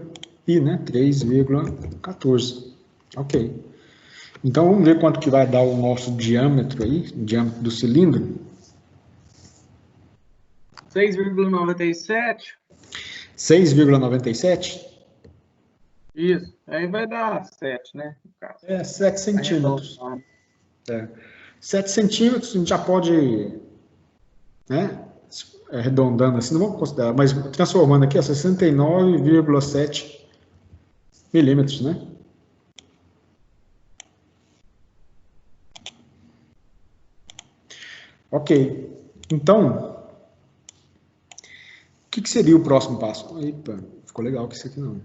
Speaker 1: π, né? 3,14. Ok. Então, vamos ver quanto que vai dar o nosso diâmetro aí, o diâmetro do cilindro.
Speaker 2: 6,97.
Speaker 1: 6,97?
Speaker 2: Isso. Aí vai dar 7, né?
Speaker 1: 7 centímetros. 7 centímetros, a gente já pode, né, arredondando assim, não vamos considerar, mas transformando aqui, 69,7 milímetros, né? Ok. Então, o que seria o próximo passo? Eita, ficou legal que isso aqui não.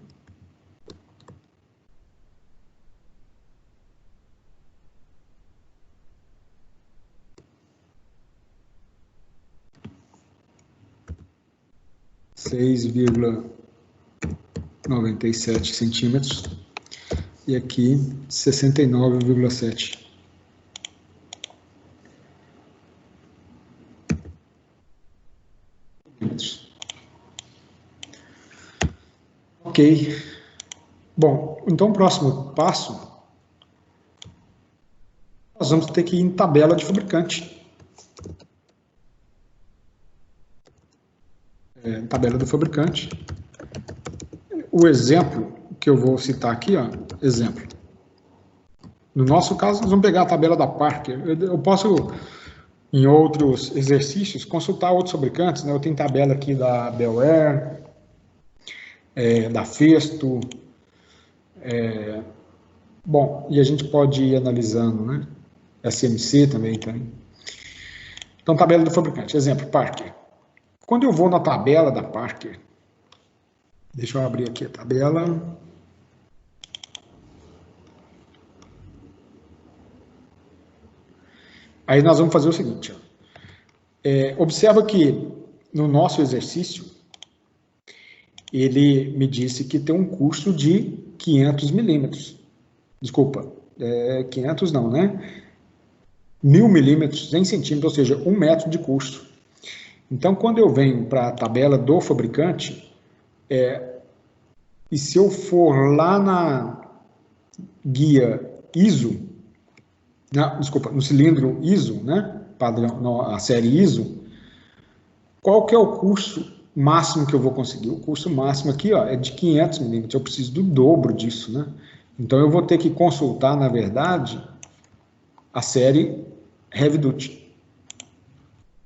Speaker 1: ,97 centímetros e aqui 69,7. Ok. Bom, então o próximo passo, nós vamos ter que ir em tabela de fabricante. Tabela do fabricante. O exemplo que eu vou citar aqui, ó, exemplo. No nosso caso, nós vamos pegar a tabela da Parker. Eu posso, em outros exercícios, consultar outros fabricantes, né? Eu tenho tabela aqui da Bel Air, da Festo. Bom, e a gente pode ir analisando, né? SMC também tem. Então, tabela do fabricante. Exemplo, Parker. Quando eu vou na tabela da Parker, deixa eu abrir aqui a tabela. Aí nós vamos fazer o seguinte. Ó. Observa que no nosso exercício, ele me disse que tem um custo de 500 milímetros. Desculpa, 500 não, né? 1000 milímetros em centímetro, ou seja, 1 metro de custo. Então, quando eu venho para a tabela do fabricante, e se eu for lá na guia ISO, desculpa, no cilindro ISO, né, padrão, a série ISO, qual que é o custo máximo que eu vou conseguir? O custo máximo aqui, ó, é de 500 milímetros, eu preciso do dobro disso, né? Então, eu vou ter que consultar, na verdade, a série Heavy Duty.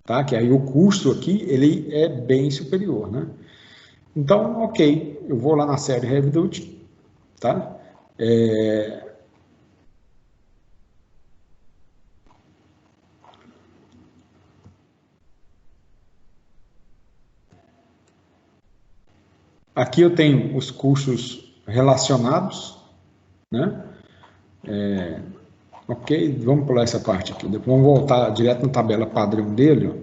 Speaker 1: Tá? Que aí o custo aqui, ele é bem superior, né? Então, ok, eu vou lá na série Heavy Duty, tá? Aqui eu tenho os custos relacionados, né? Ok, vamos pular essa parte aqui. Depois vamos voltar direto na tabela padrão dele. Ó.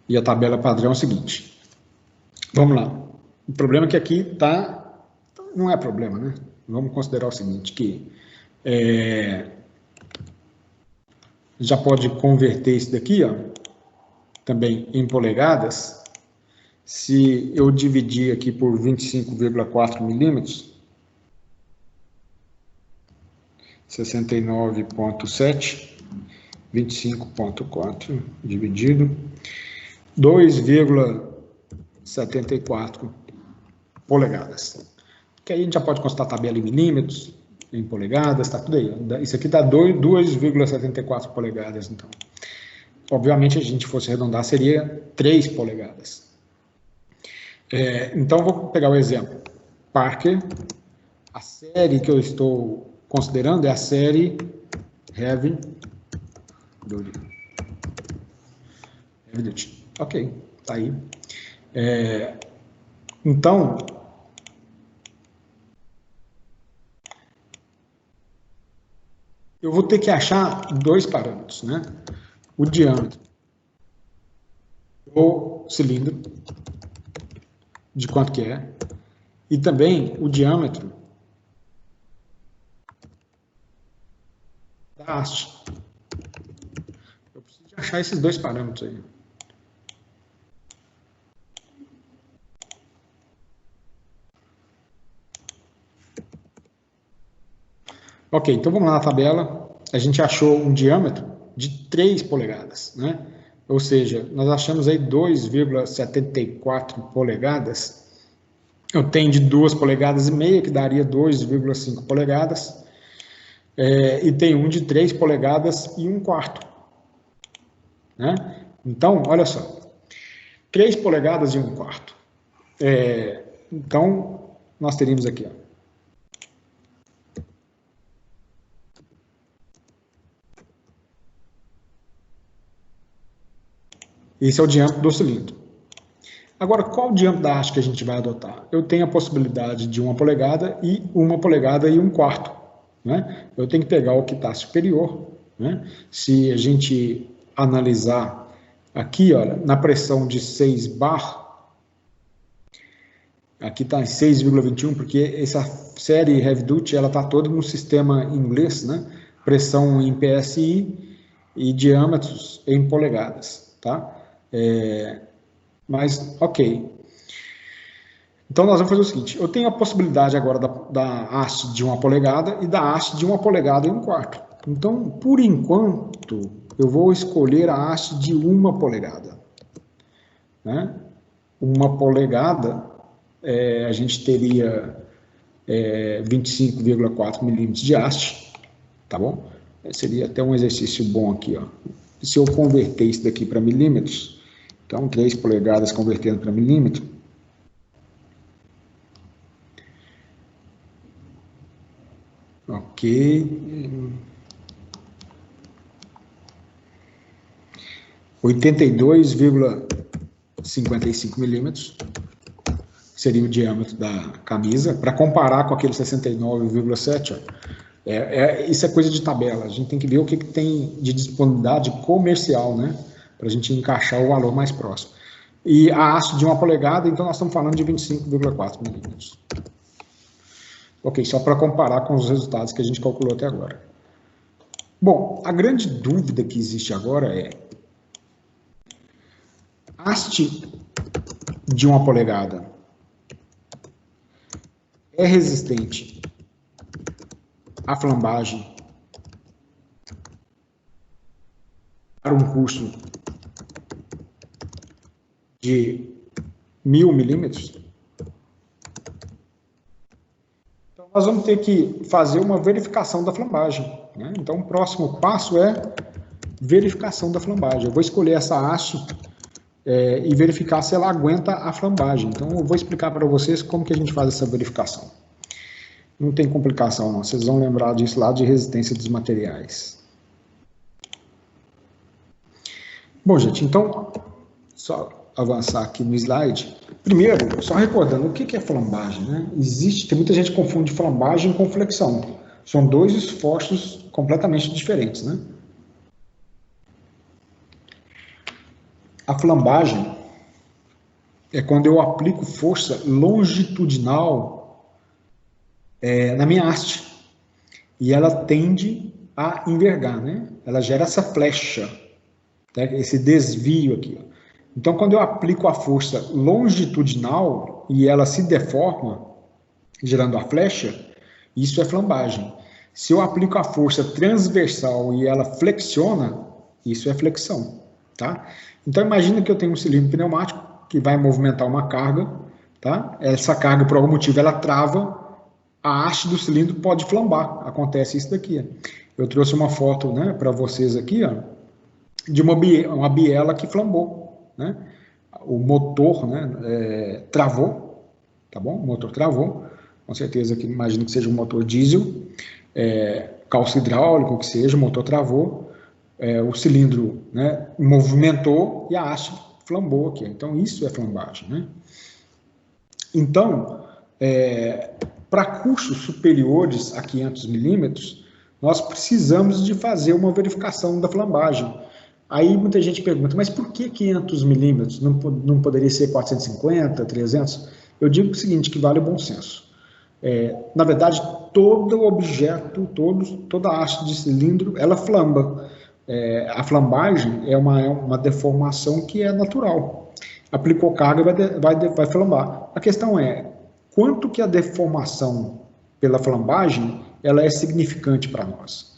Speaker 1: E a tabela padrão é o seguinte. Vamos lá. O problema é que aqui tá... Não é problema, né? Vamos considerar o seguinte, que já pode converter isso daqui, ó, também em polegadas. Se eu dividir aqui por 25,4 milímetros, 69,7, 25,4 dividido, 2,74 polegadas. que aí a gente já pode consultar a tabela em milímetros, em polegadas, tá tudo aí. Isso aqui dá 2,74 polegadas, então. Obviamente, se a gente fosse arredondar, seria 3 polegadas. Então, vou pegar o exemplo. Parker, a série que eu estou considerando é a série Heavy Duty. Ok, tá aí. Então, eu vou ter que achar 2 parâmetros, né? O diâmetro do cilindro, de quanto que é, e também o diâmetro da haste. Eu preciso achar esses 2 parâmetros aí. Ok, então vamos lá na tabela. A gente achou um diâmetro de 3 polegadas, né? Ou seja, nós achamos aí 2,74 polegadas. Eu tenho de 2,5 polegadas, que daria 2,5 polegadas. E tem um de 3 polegadas e 1/4. Né? Então, olha só. 3 polegadas e 1/4. Então, nós teríamos aqui, ó. Esse é o diâmetro do cilindro. Agora, qual o diâmetro da haste que a gente vai adotar? Eu tenho a possibilidade de 1 polegada e 1 polegada e 1/4. Né? Eu tenho que pegar o que está superior. Né? Se a gente analisar aqui, olha, na pressão de 6 bar, aqui está em 6,21, porque essa série Heavy Duty ela está toda no sistema inglês, né? Pressão em PSI e diâmetros em polegadas. Tá? Mas, ok. Então, nós vamos fazer o seguinte. Eu tenho a possibilidade agora da haste de 1 polegada e da haste de 1 polegada e 1/4. Então, por enquanto, eu vou escolher a haste de 1 polegada. Né? 1 polegada, a gente teria 25,4 milímetros de haste. Tá bom? Seria até um exercício bom aqui, ó. Se eu converter isso daqui para milímetros, então 3 polegadas convertendo para milímetro, ok, 82,55 milímetros seria o diâmetro da camisa, para comparar com aquele 69,7, isso é coisa de tabela, a gente tem que ver o que tem de disponibilidade comercial, né, para a gente encaixar o valor mais próximo. E a haste de 1 polegada, então nós estamos falando de 25,4 milímetros. Ok, só para comparar com os resultados que a gente calculou até agora. Bom, a grande dúvida que existe agora é: haste de 1 polegada é resistente à flambagem para um custo de 1000 milímetros? Então, nós vamos ter que fazer uma verificação da flambagem. Né? Então, o próximo passo é verificação da flambagem. Eu vou escolher essa haste e verificar se ela aguenta a flambagem. Então, eu vou explicar para vocês como que a gente faz essa verificação. Não tem complicação, não. Vocês vão lembrar disso lá de resistência dos materiais. Bom, gente, então, só avançar aqui no slide. Primeiro, só recordando, o que é flambagem? Né? Tem muita gente que confunde flambagem com flexão. São 2 esforços completamente diferentes, né? A flambagem é quando eu aplico força longitudinal na minha haste. E ela tende a envergar, né? Ela gera essa flecha, né? Esse desvio aqui. Ó. Então, quando eu aplico a força longitudinal e ela se deforma, gerando a flecha, isso é flambagem. Se eu aplico a força transversal e ela flexiona, isso é flexão. Tá? Então, imagina que eu tenho um cilindro pneumático que vai movimentar uma carga. Tá? Essa carga, por algum motivo, ela trava a haste do cilindro pode flambar. Acontece isso daqui. Eu trouxe uma foto, né, para vocês aqui, ó, de uma biela que flambou, né? O motor, né, travou, tá bom? O motor travou, com certeza que imagino que seja um motor diesel, calço hidráulico, que seja, o motor travou, o cilindro, né, movimentou e a haste flambou aqui. Então, isso é flambagem, né? Então, para custos superiores a 500 milímetros, nós precisamos de fazer uma verificação da flambagem. Aí muita gente pergunta, mas por que 500 milímetros? Não poderia ser 450, 300? Eu digo o seguinte, que vale o bom senso. Na verdade, todo objeto, toda haste de cilindro, ela flamba. A flambagem é uma deformação que é natural. Aplicou carga, vai flambar. A questão é, quanto que a deformação pela flambagem, ela é significante para nós.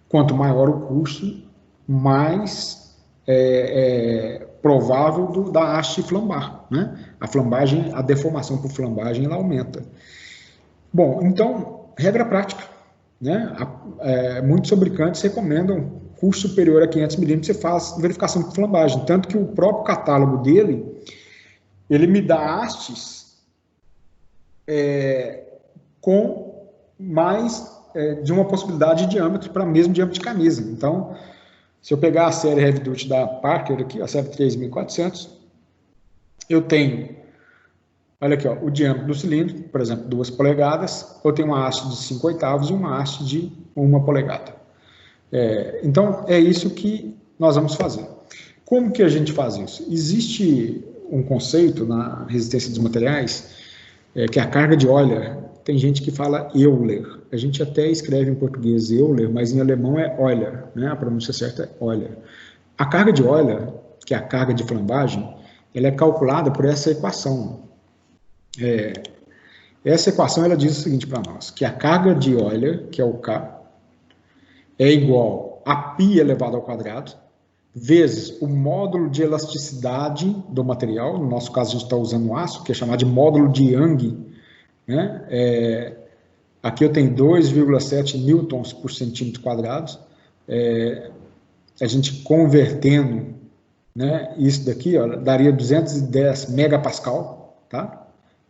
Speaker 1: Quanto maior o custo, mais provável da haste flambar, né? A flambagem, a deformação por flambagem, ela aumenta. Bom, então, regra prática, né? Muitos fabricantes recomendam custo superior a 500 milímetros, você faz verificação por flambagem, tanto que o próprio catálogo dele, ele me dá hastes com mais de uma possibilidade de diâmetro para mesmo diâmetro de camisa. Então, se eu pegar a série Heavy Duty da Parker aqui, a série 3400, eu tenho, olha aqui, ó, o diâmetro do cilindro, por exemplo, 2 polegadas, eu tenho uma haste de 5/8 e uma haste de 1 polegada. Então, é isso que nós vamos fazer. Como que a gente faz isso? Existe um conceito na resistência dos materiais, que é a carga de Euler. Tem gente que fala Euler. A gente até escreve em português Euler, mas em alemão é Euler, né? A pronúncia certa é Euler. A carga de Euler, que é a carga de flambagem, ela é calculada por essa equação. Essa equação ela diz o seguinte para nós, que a carga de Euler, que é o K, é igual a π elevado ao quadrado, vezes o módulo de elasticidade do material, no nosso caso a gente está usando o aço, que é chamado de módulo de Young, né? Aqui eu tenho 2,7 newtons por centímetro quadrado, a gente convertendo, né, isso daqui, ó, daria 210 megapascal, tá?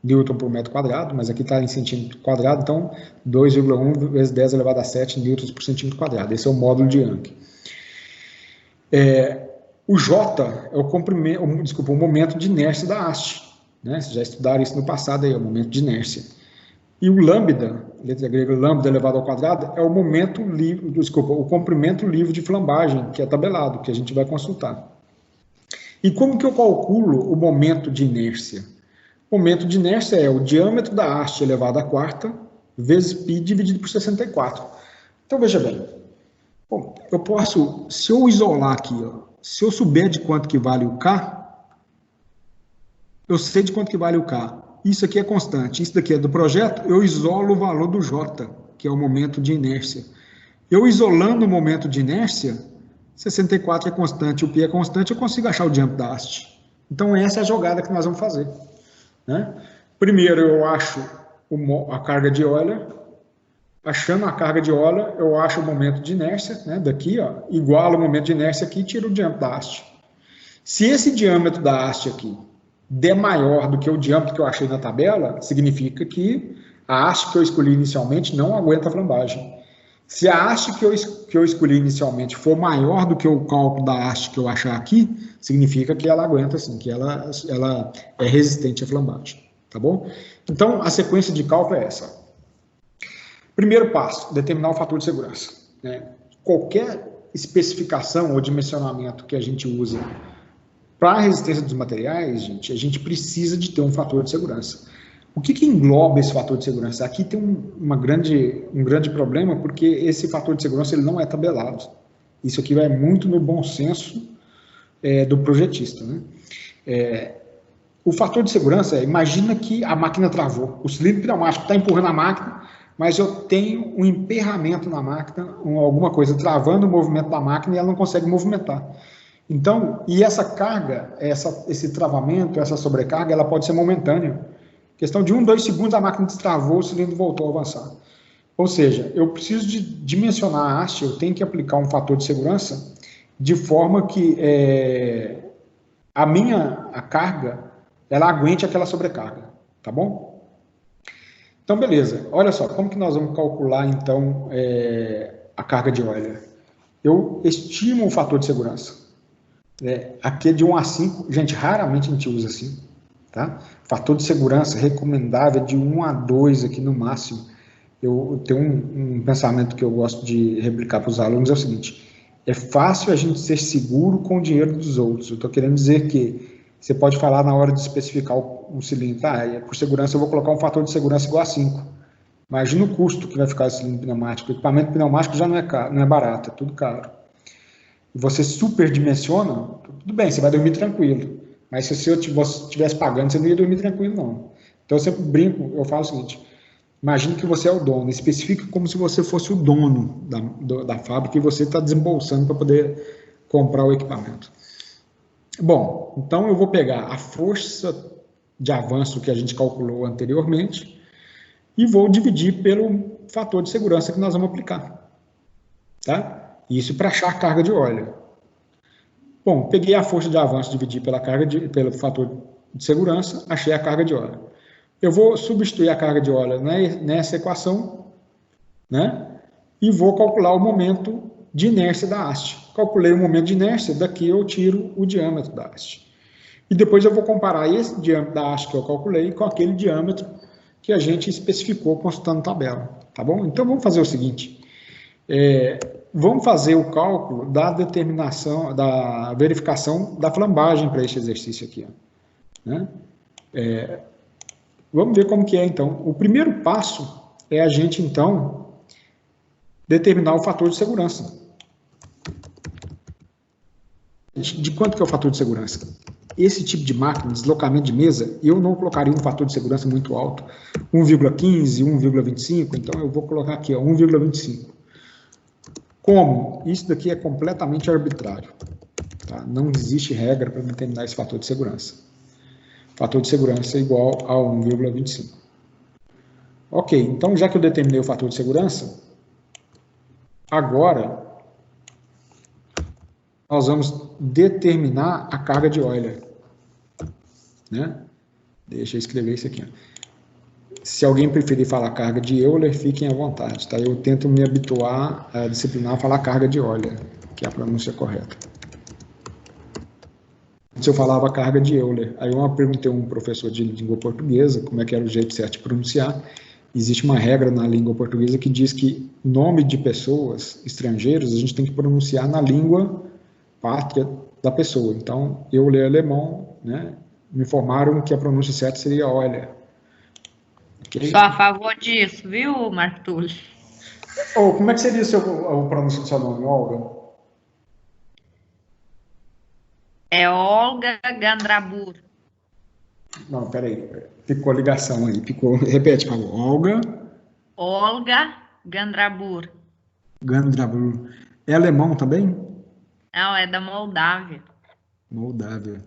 Speaker 1: Newton por metro quadrado, mas aqui está em centímetro quadrado, então 2,1 vezes 10 elevado a 7 newtons por centímetro quadrado. Esse é o módulo de Young. O J é o momento de inércia da haste, né? Vocês já estudaram isso no passado, aí, é o momento de inércia. E o lambda, letra grega lambda elevado ao quadrado, é o momento livre, o comprimento livre de flambagem, que é tabelado, que a gente vai consultar. E como que eu calculo o momento de inércia? O momento de inércia é o diâmetro da haste elevado à quarta vezes π dividido por 64. Então, veja bem. Bom, eu posso, se eu isolar aqui, ó, se eu souber de quanto que vale o K, eu sei de quanto que vale o K. Isso aqui é constante. Isso daqui é do projeto, eu isolo o valor do J, que é o momento de inércia. Eu isolando o momento de inércia, 64 é constante, o π é constante, eu consigo achar o diâmetro da haste. Então, essa é a jogada que nós vamos fazer, né? Primeiro, eu acho a carga de Euler. Achando a carga de Euler, eu acho o momento de inércia, né? Daqui, ó, igualo o momento de inércia aqui e tiro o diâmetro da haste. Se esse diâmetro da haste aqui der maior do que o diâmetro que eu achei na tabela, significa que a haste que eu escolhi inicialmente não aguenta a flambagem. Se a haste que eu escolhi inicialmente for maior do que o cálculo da haste que eu achar aqui, significa que ela aguenta, sim, que ela é resistente à flambagem, tá bom? Então, a sequência de cálculo é essa. Primeiro passo, determinar o fator de segurança, né? Qualquer especificação ou dimensionamento que a gente usa para a resistência dos materiais, gente, a gente precisa de ter um fator de segurança. O que engloba esse fator de segurança? Aqui tem um grande problema, porque esse fator de segurança ele não é tabelado. Isso aqui vai muito no bom senso do projetista, né? O fator de segurança, imagina que a máquina travou, o cilindro pneumático está empurrando a máquina, mas eu tenho um emperramento na máquina, alguma coisa travando o movimento da máquina e ela não consegue movimentar. Então, e essa carga, esse travamento, essa sobrecarga, ela pode ser momentânea. Questão de 1, 2 segundos, a máquina destravou, o cilindro voltou a avançar. Ou seja, eu preciso de dimensionar a haste, eu tenho que aplicar um fator de segurança de forma que a carga, ela aguente aquela sobrecarga, tá bom? Então, beleza. Olha só, como que nós vamos calcular, então, a carga de Euler? Eu estimo o fator de segurança. Aqui é de 1 a 5, gente, raramente a gente usa assim, tá? Fator de segurança recomendável é de 1 a 2 aqui no máximo. Eu tenho um pensamento que eu gosto de replicar para os alunos, é o seguinte: é fácil a gente ser seguro com o dinheiro dos outros. Eu estou querendo dizer que você pode falar na hora de especificar o cilindro, por segurança eu vou colocar um fator de segurança igual a 5. Imagina o custo que vai ficar esse cilindro pneumático. O equipamento pneumático já não é barato, é tudo caro. Você superdimensiona, tudo bem, você vai dormir tranquilo. Mas se eu estivesse pagando, você não ia dormir tranquilo, não. Então eu sempre brinco, eu falo o seguinte: imagine que você é o dono, especifique como se você fosse o dono da fábrica e você está desembolsando para poder comprar o equipamento. Bom, então eu vou pegar a força de avanço que a gente calculou anteriormente e vou dividir pelo fator de segurança que nós vamos aplicar. Tá? Isso para achar a carga de óleo. Bom, peguei a força de avanço, dividi pelo fator de segurança, achei a carga de óleo. Eu vou substituir a carga de óleo nessa equação, né? E vou calcular o momento de inércia da haste. Calculei o momento de inércia, daqui eu tiro o diâmetro da haste. E depois eu vou comparar esse diâmetro da haste que eu calculei com aquele diâmetro que a gente especificou consultando tabela. Tá bom? Então vamos fazer o seguinte. Vamos fazer o cálculo da determinação, da verificação da flambagem para esse exercício aqui. Ó, né? Vamos ver como que é, então. O primeiro passo é a gente, então, determinar o fator de segurança. De quanto que é o fator de segurança? Esse tipo de máquina, deslocamento de mesa, eu não colocaria um fator de segurança muito alto. 1,15, 1,25, então eu vou colocar aqui, 1,25. Como? Isso daqui é completamente arbitrário. Tá? Não existe regra para determinar esse fator de segurança. Fator de segurança é igual a 1,25. Ok, então já que eu determinei o fator de segurança, agora nós vamos determinar a carga de Euler. Né? Deixa eu escrever isso aqui. Se alguém preferir falar carga de Euler, fiquem à vontade. Tá? Eu tento me habituar a disciplinar a falar carga de Euler, que é a pronúncia correta. Se eu falava carga de Euler, aí eu perguntei a um professor de língua portuguesa como é que era o jeito certo de pronunciar. Existe uma regra na língua portuguesa que diz que nome de pessoas estrangeiros a gente tem que pronunciar na língua pátria da pessoa. Então, Euler alemão, né, me informaram que a pronúncia certa seria Euler. Okay?
Speaker 4: Só a favor disso, viu, Martulho?
Speaker 1: Como é que seria a pronúncia do seu nome, Olga?
Speaker 4: É Olga Gandrabur.
Speaker 1: Não, peraí. Ficou a ligação aí. Repete, por favor.
Speaker 4: Olga Gandrabur.
Speaker 1: Gandrabur. É alemão também?
Speaker 4: Não, é da Moldávia.
Speaker 1: Moldávia.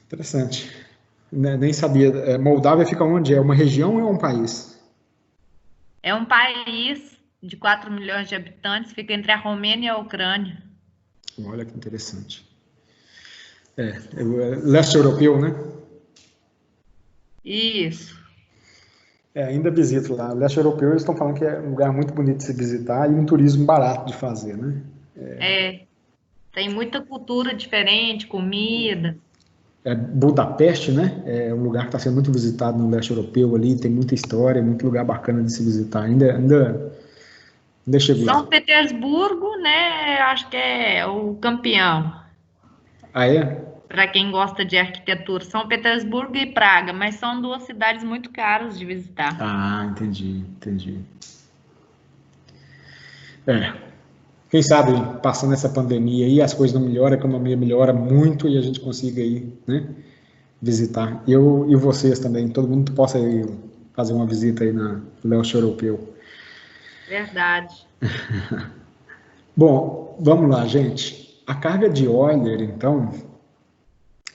Speaker 1: Interessante. Nem sabia. Moldávia fica onde? É uma região ou é um país?
Speaker 4: É um país de 4 milhões de habitantes, fica entre a Romênia e a Ucrânia.
Speaker 1: Olha que interessante. Leste europeu, né?
Speaker 4: Isso.
Speaker 1: Ainda visito lá. Leste europeu, eles estão falando que é um lugar muito bonito de se visitar e um turismo barato de fazer, né?
Speaker 4: Tem muita cultura diferente, comida.
Speaker 1: Budapeste, né? É um lugar que está sendo muito visitado no leste europeu ali, tem muita história, muito lugar bacana de se visitar. Ainda chegou lá.
Speaker 4: São Petersburgo, né? Acho que é o campeão.
Speaker 1: Ah, é?
Speaker 4: Para quem gosta de arquitetura. São Petersburgo e Praga, mas são duas cidades muito caras de visitar.
Speaker 1: Ah, entendi. Quem sabe, passando essa pandemia aí, as coisas não melhoram, a economia melhora muito e a gente consiga aí, né, visitar. Eu e vocês também, todo mundo possa ir fazer uma visita aí no leste europeu.
Speaker 4: Verdade.
Speaker 1: Bom, vamos lá, gente. A carga de Euler, então,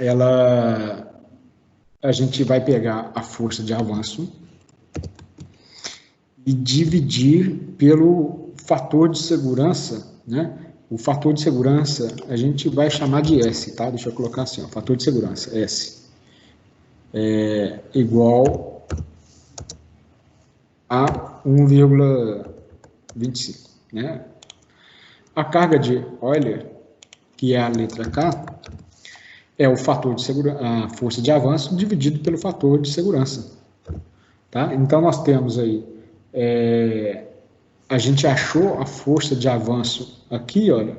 Speaker 1: ela a gente vai pegar a força de avanço e dividir pelo fator de segurança, né? O fator de segurança a gente vai chamar de S, tá? Deixa eu colocar assim, ó, fator de segurança, S, é igual a 1,25, né? A carga de Euler, que é a letra K, é o fator de segurança, a força de avanço dividido pelo fator de segurança, tá? Então nós temos aí, a gente achou a força de avanço aqui, olha,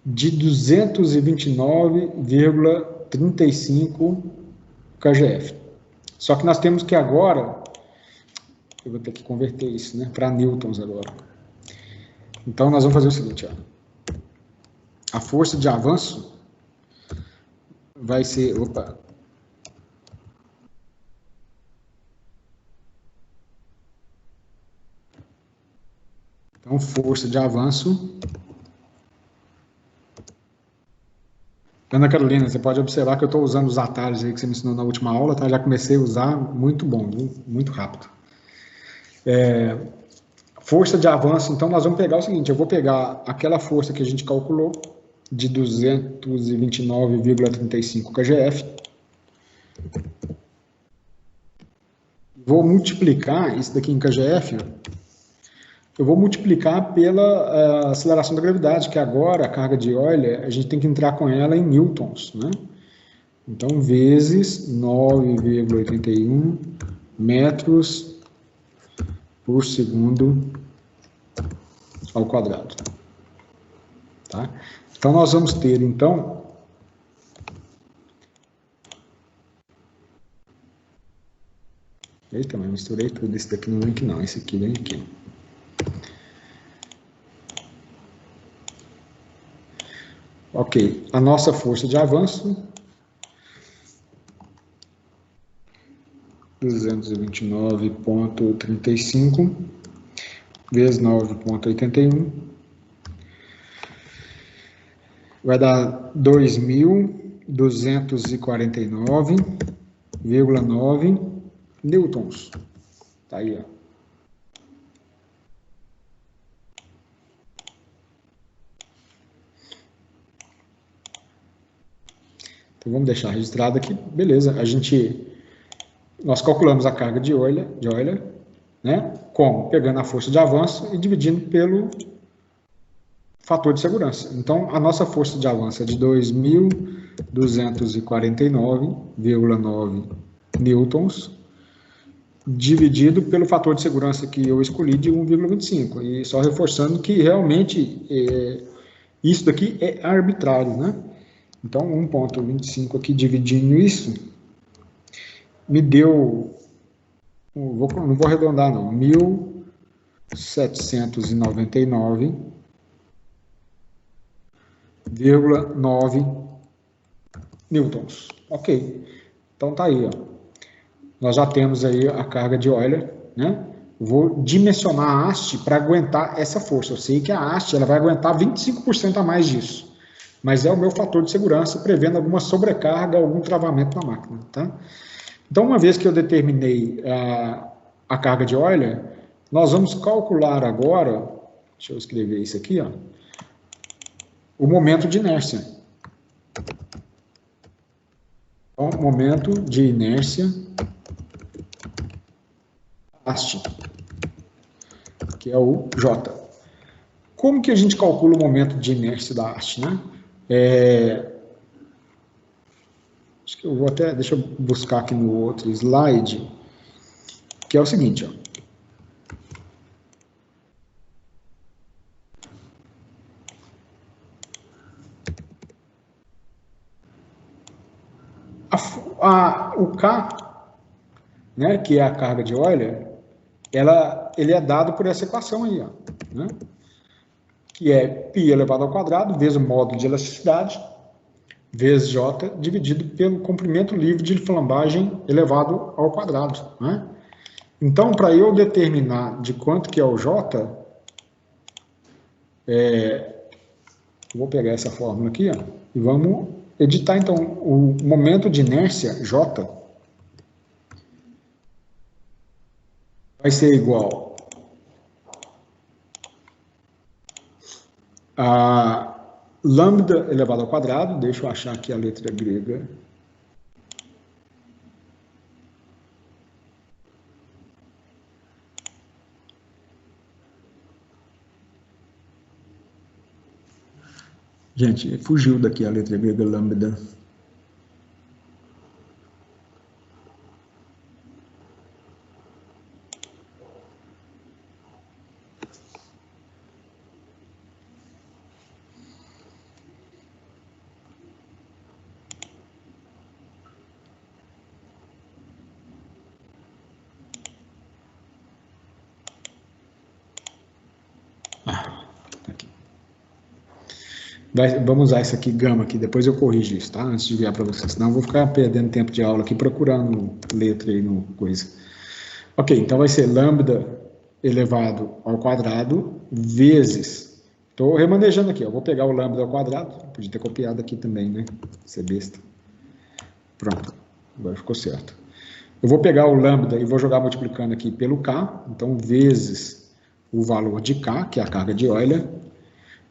Speaker 1: de 229,35 kgf. Só que nós temos que agora, eu vou ter que converter isso, né, para newtons agora. Então nós vamos fazer o seguinte, ó. A força de avanço vai ser, então força de avanço. Ana Carolina, você pode observar que eu estou usando os atalhos aí que você me ensinou na última aula, tá? Já comecei a usar, muito bom, muito rápido. Força de avanço, então nós vamos pegar o seguinte, eu vou pegar aquela força que a gente calculou, de 229,35 kgf, vou multiplicar isso daqui em kgf, eu vou multiplicar pela aceleração da gravidade, que agora a carga de Euler, a gente tem que entrar com ela em newtons, né? Então, vezes 9,81 metros por segundo ao quadrado. Tá? Então, nós vamos ter, então, eita, mas misturei tudo, esse daqui não vem aqui não, esse aqui vem aqui. Ok, a nossa força de avanço, 229,35 vezes 9,81, vai dar 2.249,9 newtons. Tá aí, ó. Então, vamos deixar registrado aqui. Beleza, nós calculamos a carga de Euler, né? Como? Pegando a força de avanço e dividindo pelo fator de segurança. Então, a nossa força de avanço é de 2.249,9 newtons, dividido pelo fator de segurança que eu escolhi de 1,25. E só reforçando que realmente isso daqui é arbitrário, né? Então, 1,25 aqui dividindo isso, me deu, não vou arredondar não, 1.799,9 newtons. Ok, então tá aí, ó. Nós já temos aí a carga de Euler, né? Vou dimensionar a haste para aguentar essa força. Eu sei que a haste ela vai aguentar 25% a mais disso, mas é o meu fator de segurança prevendo alguma sobrecarga, algum travamento na máquina, tá? Então, uma vez que eu determinei a carga de Euler, nós vamos calcular agora, deixa eu escrever isso aqui, ó, o momento de inércia. Então, momento de inércia haste, que é o J. Como que a gente calcula o momento de inércia da haste, né? Acho que eu vou até, deixa eu buscar aqui no outro slide, que é o seguinte, ó. O K, né, que é a carga de Euler, ele é dado por essa equação aí, ó, né, que é π elevado ao quadrado vezes o módulo de elasticidade vezes J dividido pelo comprimento livre de flambagem elevado ao quadrado, né? Então, para eu determinar de quanto que é o J, vou pegar essa fórmula aqui, ó, e vamos editar, então, o momento de inércia, J, vai ser igual a lambda elevado ao quadrado, deixa eu achar aqui a letra grega. Gente, fugiu daqui a letra grega lambda. Vamos usar isso aqui, gama, aqui, depois eu corrijo isso, tá? Antes de enviar para vocês, senão eu vou ficar perdendo tempo de aula aqui procurando letra aí no coisa. Ok, então vai ser lambda elevado ao quadrado vezes, estou remanejando aqui, ó, vou pegar o lambda ao quadrado, podia ter copiado aqui também, né? Ser besta. Pronto, agora ficou certo. Eu vou pegar o lambda e vou jogar multiplicando aqui pelo K, então vezes o valor de K, que é a carga de Euler,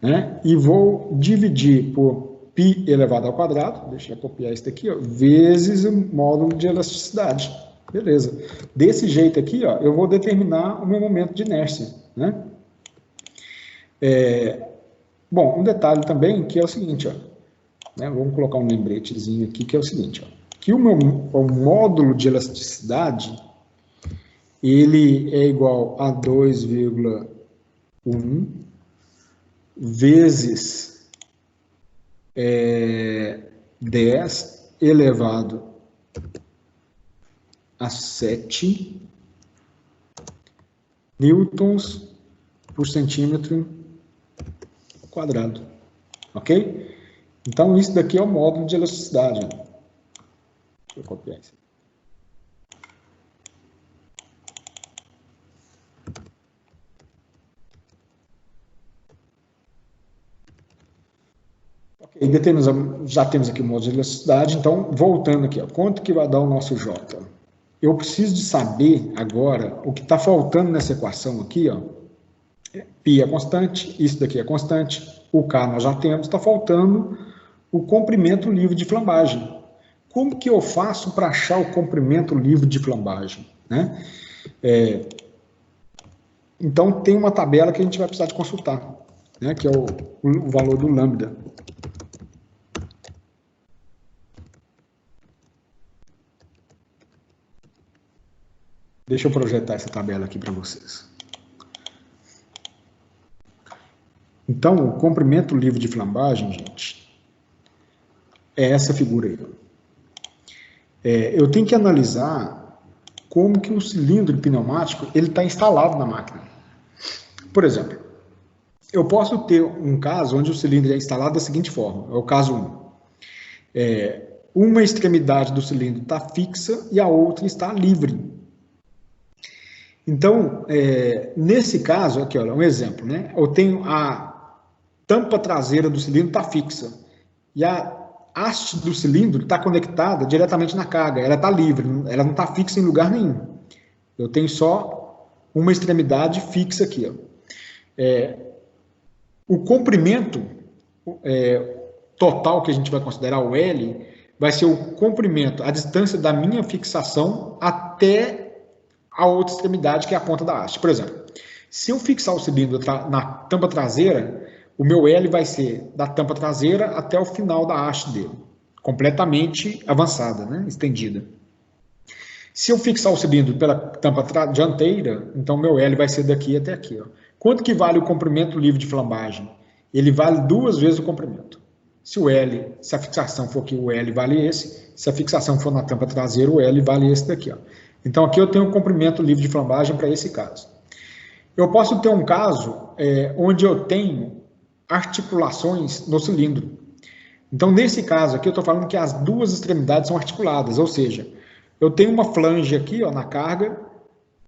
Speaker 1: né? E vou dividir por π elevado ao quadrado, deixa eu copiar isso daqui, ó, vezes o módulo de elasticidade. Beleza. Desse jeito aqui, ó, eu vou determinar o meu momento de inércia, né? Bom, um detalhe também que é o seguinte, ó, né? Vamos colocar um lembretezinho aqui que é o seguinte, ó, que o módulo de elasticidade ele é igual a 2,1 vezes 10 elevado a 7 newtons por centímetro quadrado, ok? Então, isso daqui é o módulo de elasticidade. Deixa eu copiar isso. Ok, já temos aqui o módulo de elasticidade, então, voltando aqui, ó, quanto que vai dar o nosso J? Eu preciso de saber agora o que está faltando nessa equação aqui, ó. Π é constante, isso daqui é constante, o K nós já temos, está faltando o comprimento livre de flambagem. Como que eu faço para achar o comprimento livre de flambagem, né? Então, tem uma tabela que a gente vai precisar de consultar, né, que é o valor do lambda. Deixa eu projetar essa tabela aqui para vocês. Então, o comprimento livre de flambagem, gente, é essa figura aí. Eu tenho que analisar como que o cilindro pneumático ele está instalado na máquina. Por exemplo, eu posso ter um caso onde o cilindro é instalado da seguinte forma, é o caso 1. Uma extremidade do cilindro está fixa e a outra está livre. Então, nesse caso, aqui, olha, um exemplo, né? Eu tenho a tampa traseira do cilindro está fixa e a haste do cilindro está conectada diretamente na carga, ela está livre, ela não está fixa em lugar nenhum. Eu tenho só uma extremidade fixa aqui, ó. O comprimento total que a gente vai considerar o L vai ser o comprimento, a distância da minha fixação até a outra extremidade, que é a ponta da haste. Por exemplo, se eu fixar o cilindro na tampa traseira, o meu L vai ser da tampa traseira até o final da haste dele, completamente avançada, né, estendida. Se eu fixar o cilindro pela tampa dianteira, então meu L vai ser daqui até aqui, ó. Quanto que vale o comprimento livre de flambagem? Ele vale 2 vezes o comprimento. Se a fixação for aqui, o L vale esse. Se a fixação for na tampa traseira, o L vale esse daqui, ó. Então, aqui eu tenho um comprimento livre de flambagem para esse caso. Eu posso ter um caso onde eu tenho articulações no cilindro. Então, nesse caso aqui, eu estou falando que as duas extremidades são articuladas, ou seja, eu tenho uma flange aqui, ó, na carga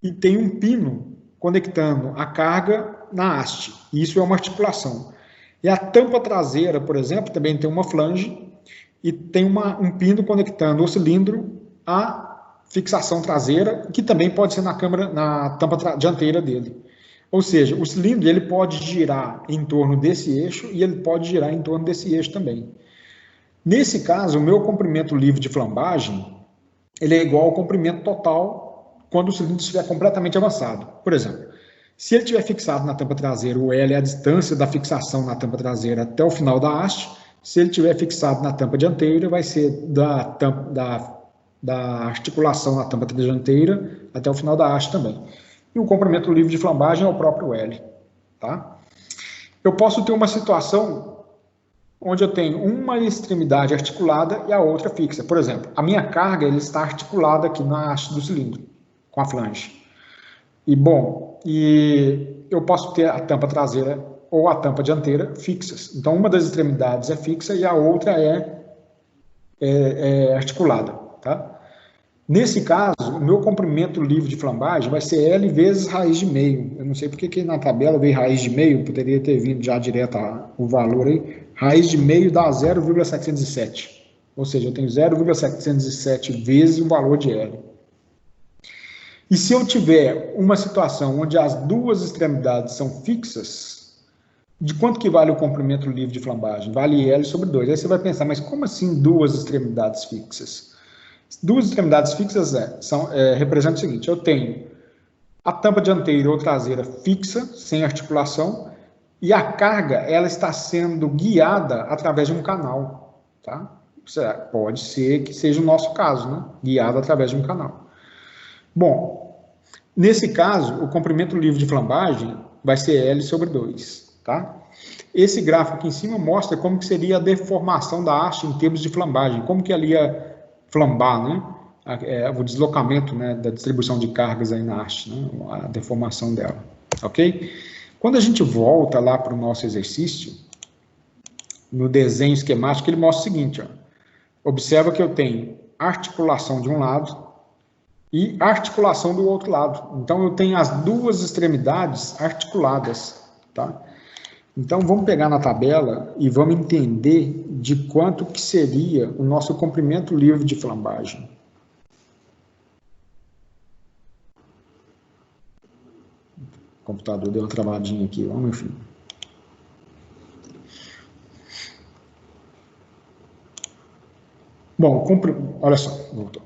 Speaker 1: e tenho um pino conectando a carga na haste. Isso é uma articulação. E a tampa traseira, por exemplo, também tem uma flange e tem um pino conectando o cilindro à fixação traseira, que também pode ser na tampa dianteira dele. Ou seja, o cilindro ele pode girar em torno desse eixo e ele pode girar em torno desse eixo também. Nesse caso, o meu comprimento livre de flambagem ele é igual ao comprimento total quando o cilindro estiver completamente avançado. Por exemplo, se ele estiver fixado na tampa traseira, o L é a distância da fixação na tampa traseira até o final da haste. Se ele estiver fixado na tampa dianteira, vai ser da articulação na tampa dianteira até o final da haste também. E o comprimento livre de flambagem é o próprio L. Tá? Eu posso ter uma situação onde eu tenho uma extremidade articulada e a outra fixa. Por exemplo, a minha carga ele está articulada aqui na haste do cilindro, com a flange. E eu posso ter a tampa traseira ou a tampa dianteira fixas. Então, uma das extremidades é fixa e a outra é articulada. Tá? Nesse caso, o meu comprimento livre de flambagem vai ser L vezes raiz de meio. Eu não sei porque que na tabela veio raiz de meio, poderia ter vindo já direto o valor aí. Raiz de meio dá 0,707. Ou seja, eu tenho 0,707 vezes o valor de L. E se eu tiver uma situação onde as duas extremidades são fixas, de quanto que vale o comprimento livre de flambagem? Vale L sobre 2. Aí você vai pensar, mas como assim duas extremidades fixas? Duas extremidades fixas representam o seguinte, eu tenho a tampa dianteira ou traseira fixa, sem articulação, e a carga ela está sendo guiada através de um canal. Tá? Pode ser que seja o nosso caso, né? Guiada através de um canal. Bom, nesse caso, o comprimento livre de flambagem vai ser L sobre 2. Tá? Esse gráfico aqui em cima mostra como que seria a deformação da haste em termos de flambagem, como que ela ia flambar, né? O deslocamento, né, da distribuição de cargas aí na haste, né? A deformação dela. Ok? Quando a gente volta lá para o nosso exercício, no desenho esquemático, ele mostra o seguinte, ó. Observa que eu tenho articulação de um lado e articulação do outro lado. Então, eu tenho as duas extremidades articuladas, tá? Então, vamos pegar na tabela e vamos entender de quanto que seria o nosso comprimento livre de flambagem. O computador deu uma travadinha aqui, vamos, enfim. Bom, olha só, voltou.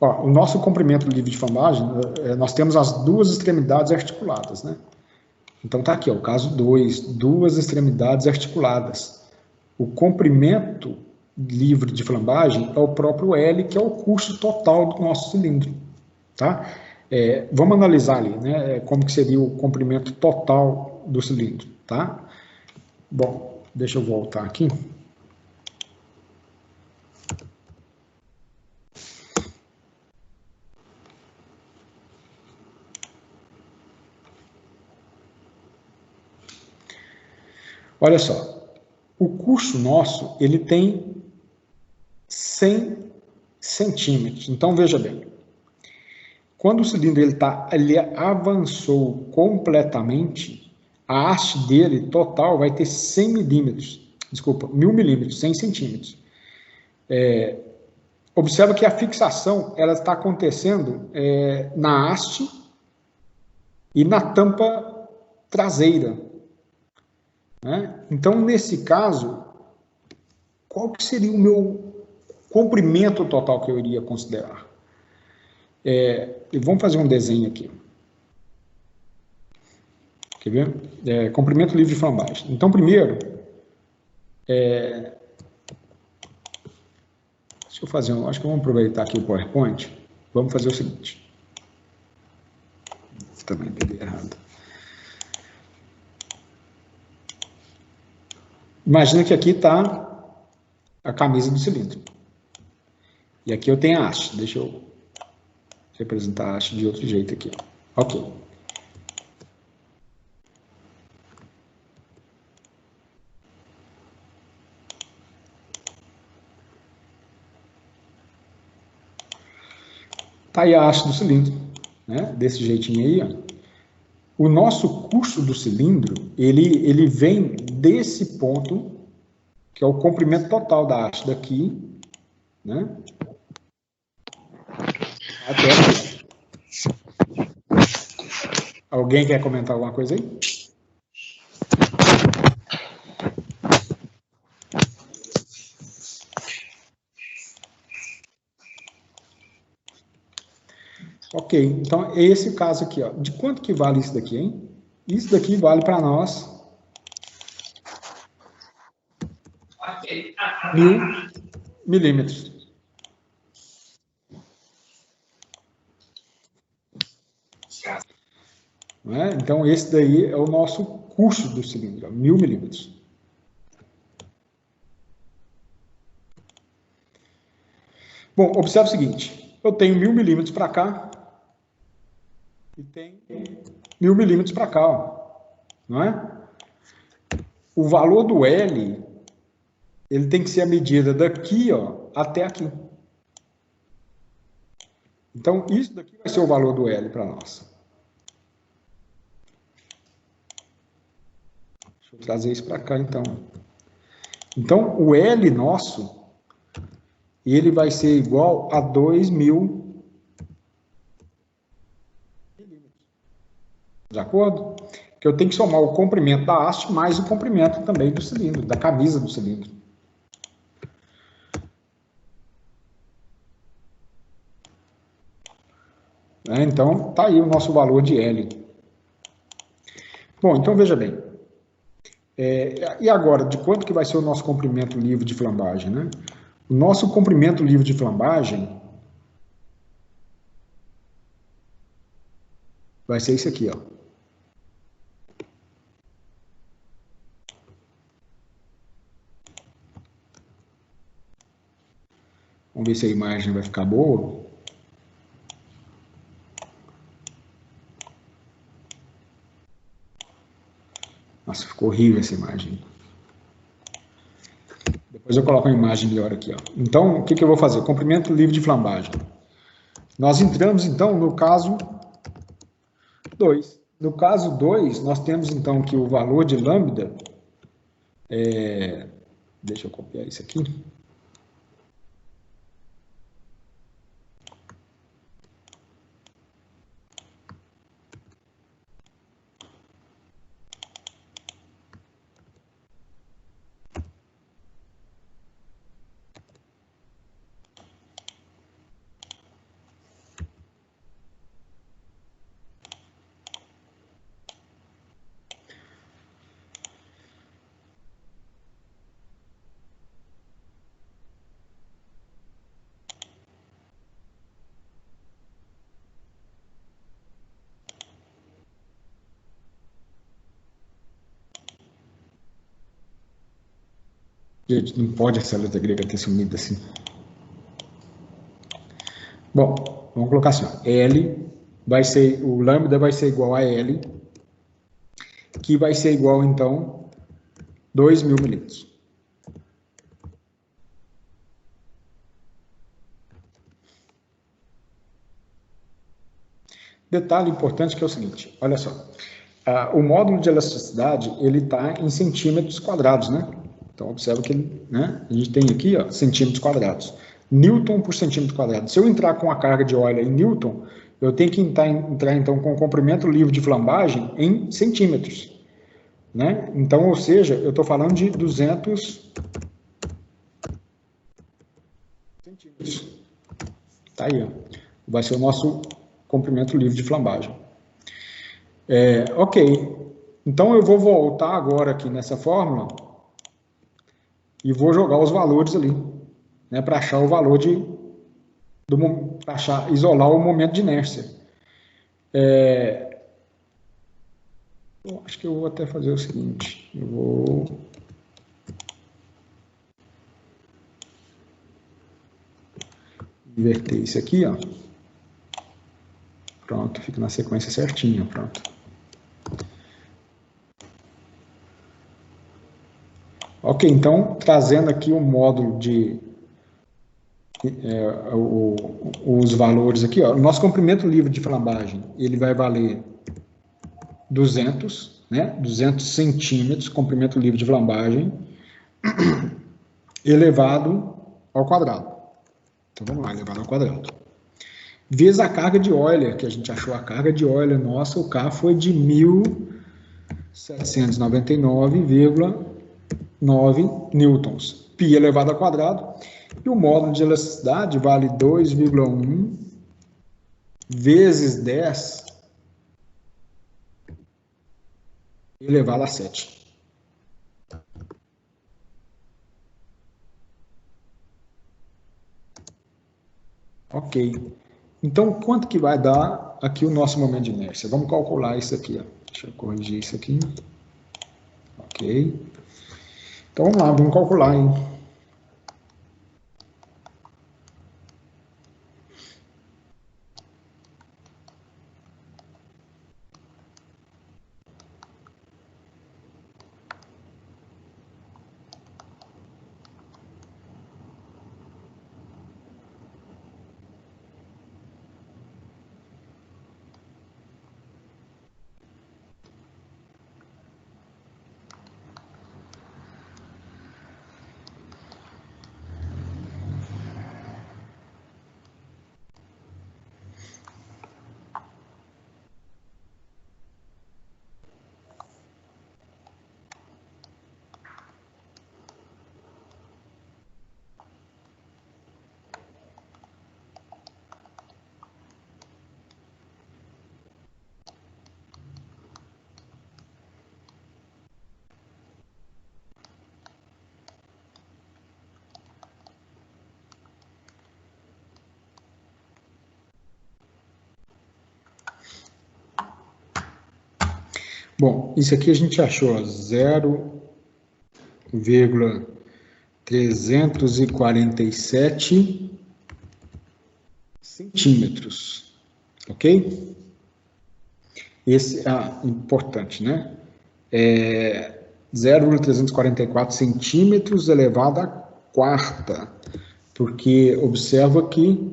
Speaker 1: Ó, o nosso comprimento livre de flambagem, nós temos as duas extremidades articuladas, né? Então tá aqui, ó, o caso 2, duas extremidades articuladas. O comprimento livre de flambagem é o próprio L, que é o custo total do nosso cilindro, tá? Vamos analisar ali, né, como que seria o comprimento total do cilindro, tá? Bom, deixa eu voltar aqui. Olha só, o curso nosso, ele tem 100 centímetros. Então, veja bem, quando o cilindro ele avançou completamente, a haste dele total vai ter 100 milímetros, desculpa, 1000 milímetros, 100 centímetros. Observa que a fixação ela está acontecendo na haste e na tampa traseira. Né? Então, nesse caso, qual que seria o meu comprimento total que eu iria considerar? Vamos fazer um desenho aqui. Quer ver? Comprimento livre de flambagem. Então, primeiro, deixa eu fazer acho que vamos aproveitar aqui o PowerPoint. Vamos fazer o seguinte. Também peguei errado. Imagina que aqui está a camisa do cilindro. E aqui eu tenho a haste. Deixa eu representar a haste de outro jeito aqui. Ok. Está aí a haste do cilindro, né? Desse jeitinho aí, ó. O nosso custo do cilindro, ele vem desse ponto que é o comprimento total da haste daqui, né? Até aqui. Alguém quer comentar alguma coisa aí? Ok, então é esse caso aqui, ó. De quanto que vale isso daqui, hein? Isso daqui vale para nós 1000 milímetros. Não é? Então, esse daí é o nosso custo do cilindro, 1000 milímetros. Bom, observe o seguinte, eu tenho 1000 milímetros para cá e tenho 1000 milímetros para cá, ó, não é? O valor do L, ele tem que ser a medida daqui, ó, até aqui. Então, isso daqui vai ser o valor do L para nós. Deixa eu trazer isso para cá, então. Então, o L nosso, ele vai ser igual a 2000 milímetros. De acordo? Que eu tenho que somar o comprimento da haste mais o comprimento também do cilindro, da camisa do cilindro. Então, tá aí o nosso valor de L. Bom, então veja bem. E agora, de quanto que vai ser o nosso comprimento livre de flambagem, né? O nosso comprimento livre de flambagem vai ser isso aqui, ó. Vamos ver se a imagem vai ficar boa. Nossa, ficou horrível essa imagem. Depois eu coloco uma imagem melhor aqui, ó. Então, o que eu vou fazer? Comprimento livre de flambagem. Nós entramos, então, no caso 2. No caso 2, nós temos, então, que o valor de lambda deixa eu copiar isso aqui. Gente, não pode essa letra grega ter sumido assim. Bom, vamos colocar assim, ó. L vai ser, o lambda vai ser igual a L, que vai ser igual, então, 2000 milímetros. Detalhe importante que é o seguinte, olha só. O módulo de elasticidade, ele está em centímetros quadrados, né? Então, observa que a gente tem aqui, ó, centímetros quadrados. Newton por centímetro quadrado. Se eu entrar com a carga de óleo em Newton, eu tenho que entrar então, com o comprimento livre de flambagem em centímetros. Né? Então, ou seja, eu estou falando de 200 centímetros. Tá aí, ó. Vai ser o nosso comprimento livre de flambagem. Ok. Então, eu vou voltar agora aqui nessa fórmula e vou jogar os valores ali, né, para achar o valor isolar o momento de inércia. Eu acho que eu vou até fazer o seguinte, eu vou inverter isso aqui, ó. Pronto, fica na sequência certinha, pronto. Ok, então, trazendo aqui o módulo de os valores aqui, ó, o nosso comprimento livre de flambagem, ele vai valer 200, né, 200 centímetros, comprimento livre de flambagem, elevado ao quadrado. Então, vamos lá, elevado ao quadrado. Vezes a carga de Euler, que a gente achou a carga de Euler nossa, o K foi de 1.799,9 newtons. Π elevado ao quadrado. E o módulo de elasticidade vale 2,1 vezes 10 elevado a 7. Ok. Então, quanto que vai dar aqui o nosso momento de inércia? Vamos calcular isso aqui. Ó. Deixa eu corrigir isso aqui. Ok. Então, vamos lá, vamos calcular. Hein? Bom, isso aqui a gente achou 0,347 centímetros, ok? Esse é importante, né? 0,344 centímetros elevado à quarta, porque observa que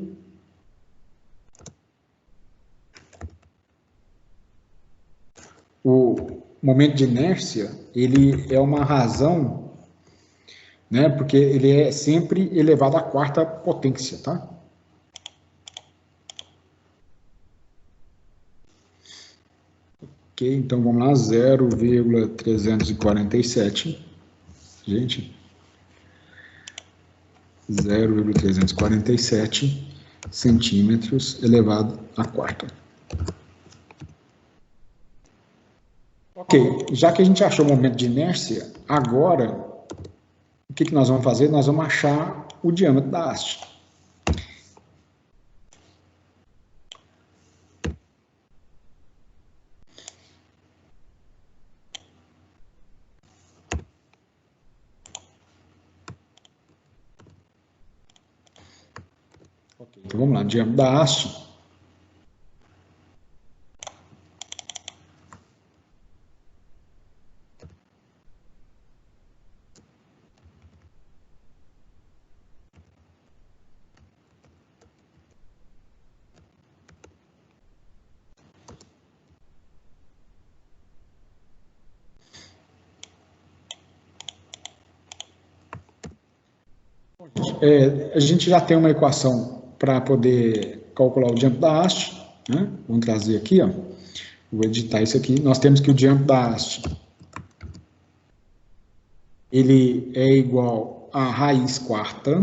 Speaker 1: o momento de inércia, ele é uma razão, né, porque ele é sempre elevado à quarta potência, tá? Ok, então vamos lá, 0,347, gente, 0,347 centímetros elevado à quarta. Ok, já que a gente achou o momento de inércia, agora, o que nós vamos fazer? Nós vamos achar o diâmetro da haste. Ok, então vamos lá, diâmetro da haste. A gente já tem uma equação para poder calcular o diâmetro da haste, né? Vamos trazer aqui, ó. Vou editar isso aqui. Nós temos que o diâmetro da haste ele é igual a raiz quarta,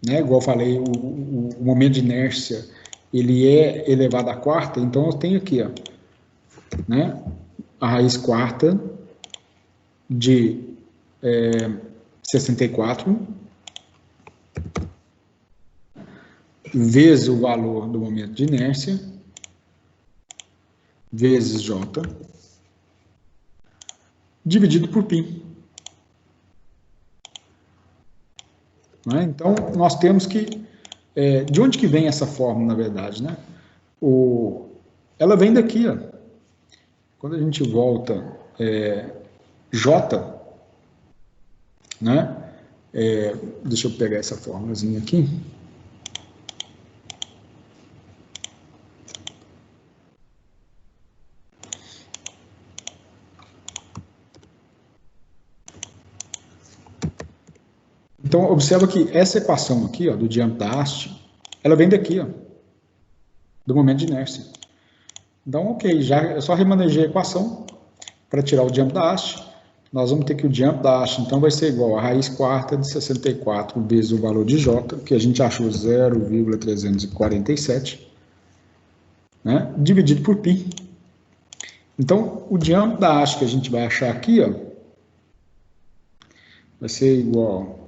Speaker 1: né? Igual eu falei, o momento de inércia ele é elevado à quarta, então eu tenho aqui, ó, né? A raiz quarta de 64 vezes o valor do momento de inércia, vezes J, dividido por π. Né? Então, nós temos que... de onde que vem essa fórmula, na verdade? Né? Ela vem daqui. Ó. Quando a gente volta J, né? Deixa eu pegar essa fórmulazinha aqui. Então, observa que essa equação aqui, ó, do diâmetro da haste, ela vem daqui, ó, do momento de inércia. Então, ok, já é só remanejar a equação para tirar o diâmetro da haste. Nós vamos ter que o diâmetro da haste, então, vai ser igual a raiz quarta de 64 vezes o valor de J, que a gente achou 0,347, né, dividido por π. Então, o diâmetro da haste que a gente vai achar aqui, ó, vai ser igual a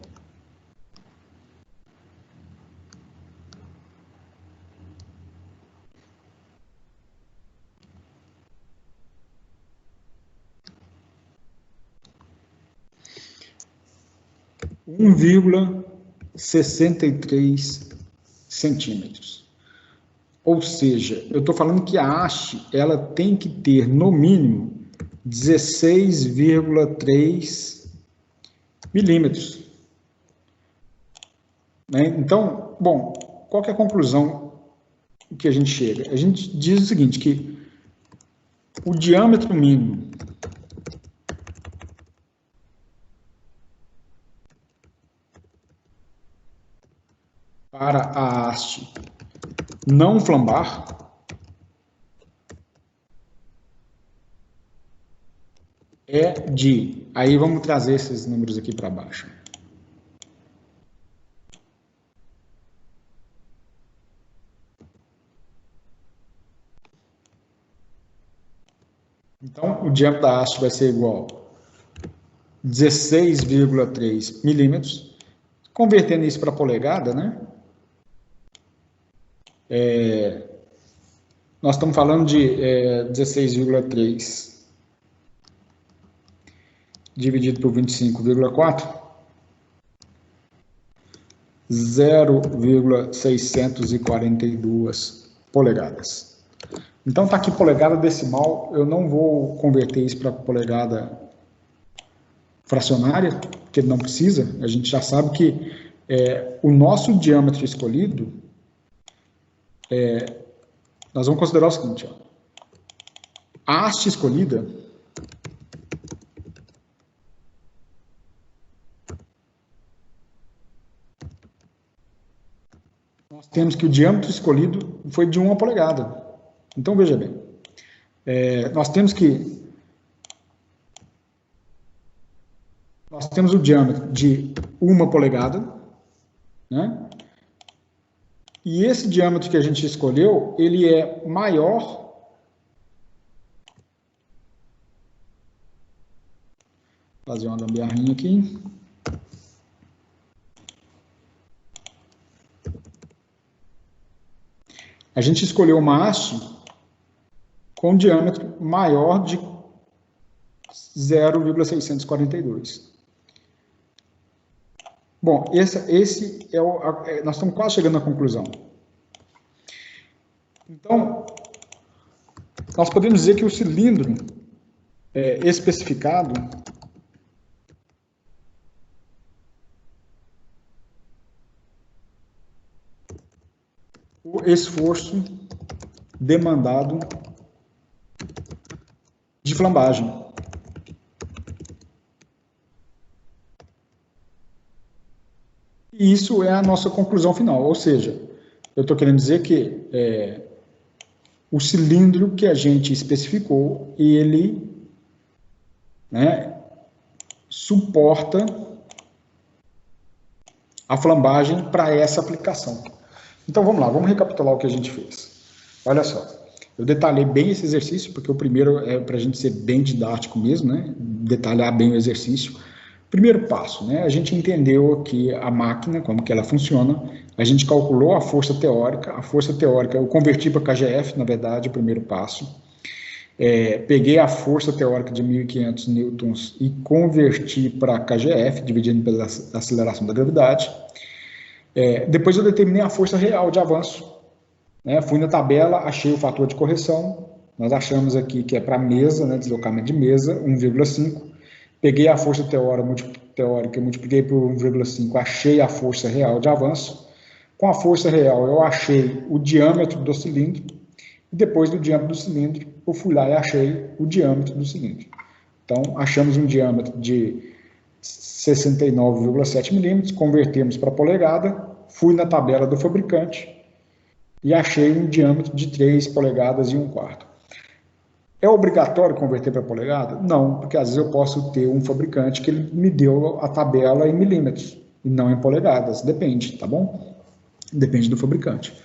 Speaker 1: 1,63 centímetros. Ou seja, eu estou falando que a haste ela tem que ter, no mínimo, 16,3 milímetros. Né? Então, bom, qual que é a conclusão que a gente chega? A gente diz o seguinte, que o diâmetro mínimo para a haste não flambar é de... Aí vamos trazer esses números aqui para baixo. Então, o diâmetro da haste vai ser igual a 16,3 milímetros. Convertendo isso para polegada, né? Nós estamos falando de 16,3 dividido por 25,4, 0,642 polegadas. Então está aqui polegada decimal, eu não vou converter isso para polegada fracionária, porque não precisa, a gente já sabe que o nosso diâmetro escolhido, nós vamos considerar o seguinte, ó, a haste escolhida nós temos que o diâmetro escolhido foi de 1 polegada. Então, veja bem, nós temos o diâmetro de 1 polegada, né? E esse diâmetro que a gente escolheu, ele é maior vou fazer uma gambiarrinha aqui. A gente escolheu uma haste com diâmetro maior de 0,642. Bom, esse é nós estamos quase chegando à conclusão. Então, nós podemos dizer que o cilindro especificado o esforço demandado de flambagem. E isso é a nossa conclusão final, ou seja, eu estou querendo dizer que o cilindro que a gente especificou, ele, né, suporta a flambagem para essa aplicação. Então vamos lá, vamos recapitular o que a gente fez. Olha só, eu detalhei bem esse exercício, porque o primeiro é para a gente ser bem didático mesmo, né, detalhar bem o exercício. Primeiro passo, né, a gente entendeu aqui a máquina, como que ela funciona, a gente calculou a força teórica eu converti para KGF, na verdade, o primeiro passo. Peguei a força teórica de 1.500 newtons e converti para KGF, dividindo pela aceleração da gravidade. Depois eu determinei a força real de avanço, né, fui na tabela, achei o fator de correção, nós achamos aqui que é para mesa, né, deslocamento de mesa, 1,5. Peguei a força teórica, multipliquei por 1,5, achei a força real de avanço. Com a força real, eu achei o diâmetro do cilindro. E depois do diâmetro do cilindro, eu fui lá e achei o diâmetro do cilindro. Então, achamos um diâmetro de 69,7 milímetros, convertemos para polegada, fui na tabela do fabricante e achei um diâmetro de 3 polegadas e 1/4. É obrigatório converter para polegada? Não, porque às vezes eu posso ter um fabricante que ele me deu a tabela em milímetros e não em polegadas, depende, tá bom? Depende do fabricante.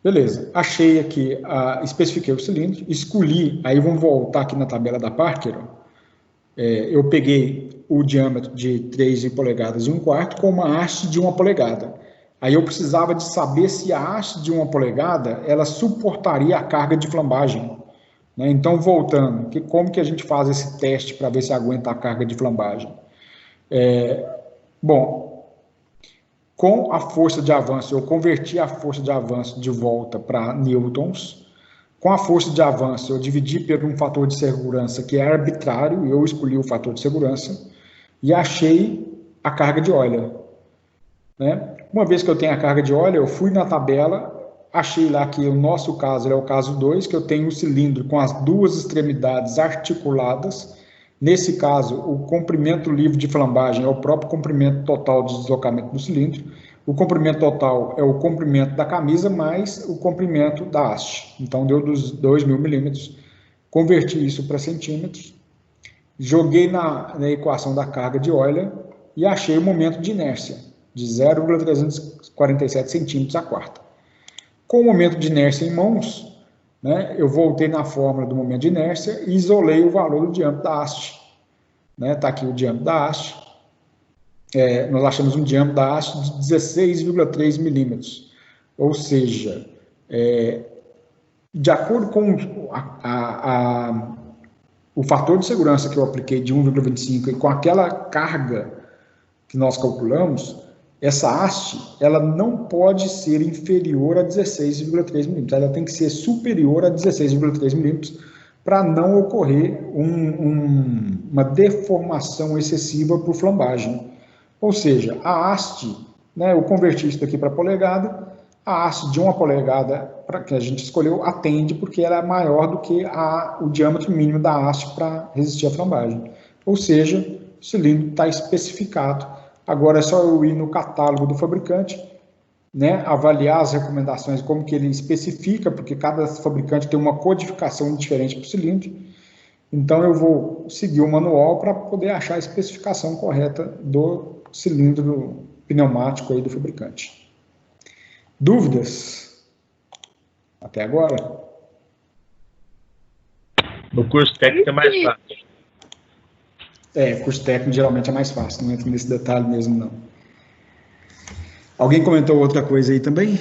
Speaker 1: Beleza, achei aqui, especifiquei o cilindro, escolhi, aí vamos voltar aqui na tabela da Parker, ó. Eu peguei o diâmetro de 3 polegadas e 1/4 com uma haste de 1 polegada. Aí eu precisava de saber se a haste de 1 polegada, ela suportaria a carga de flambagem. Né? Então, voltando, como que a gente faz esse teste para ver se aguenta a carga de flambagem? Bom, com a força de avanço, eu converti a força de avanço de volta para newtons. Com a força de avanço, eu dividi por um fator de segurança que é arbitrário, eu escolhi o fator de segurança, e achei a carga de Euler. Né? Uma vez que eu tenho a carga de Euler, eu fui na tabela, achei lá que o nosso caso é o caso 2, que eu tenho um cilindro com as duas extremidades articuladas. Nesse caso, o comprimento livre de flambagem é o próprio comprimento total de deslocamento do cilindro. O comprimento total é o comprimento da camisa mais o comprimento da haste. Então, deu dos 2.000 milímetros. Converti isso para centímetros. Joguei na equação da carga de Euler e achei o momento de inércia, de 0,347 centímetros a quarta. Com o momento de inércia em mãos, né, eu voltei na fórmula do momento de inércia e isolei o valor do diâmetro da haste. Está aqui o diâmetro da haste. Nós achamos um diâmetro da haste de 16,3 milímetros. Ou seja, de acordo com o fator de segurança que eu apliquei de 1,25 e com aquela carga que nós calculamos, essa haste ela não pode ser inferior a 16,3 milímetros. Ela tem que ser superior a 16,3 milímetros para não ocorrer uma deformação excessiva por flambagem. Ou seja, a haste, né, eu converti isso aqui para polegada, a haste de 1 polegada que a gente escolheu atende porque ela é maior do que o diâmetro mínimo da haste para resistir à flambagem. Ou seja, o cilindro está especificado. Agora é só eu ir no catálogo do fabricante, né, avaliar as recomendações, como que ele especifica, porque cada fabricante tem uma codificação diferente para o cilindro. Então, eu vou seguir o manual para poder achar a especificação correta do cilindro pneumático aí do fabricante. Dúvidas? Até agora?
Speaker 5: No curso técnico é mais fácil.
Speaker 1: Curso técnico geralmente é mais fácil, não entra nesse detalhe mesmo, não. Alguém comentou outra coisa aí também?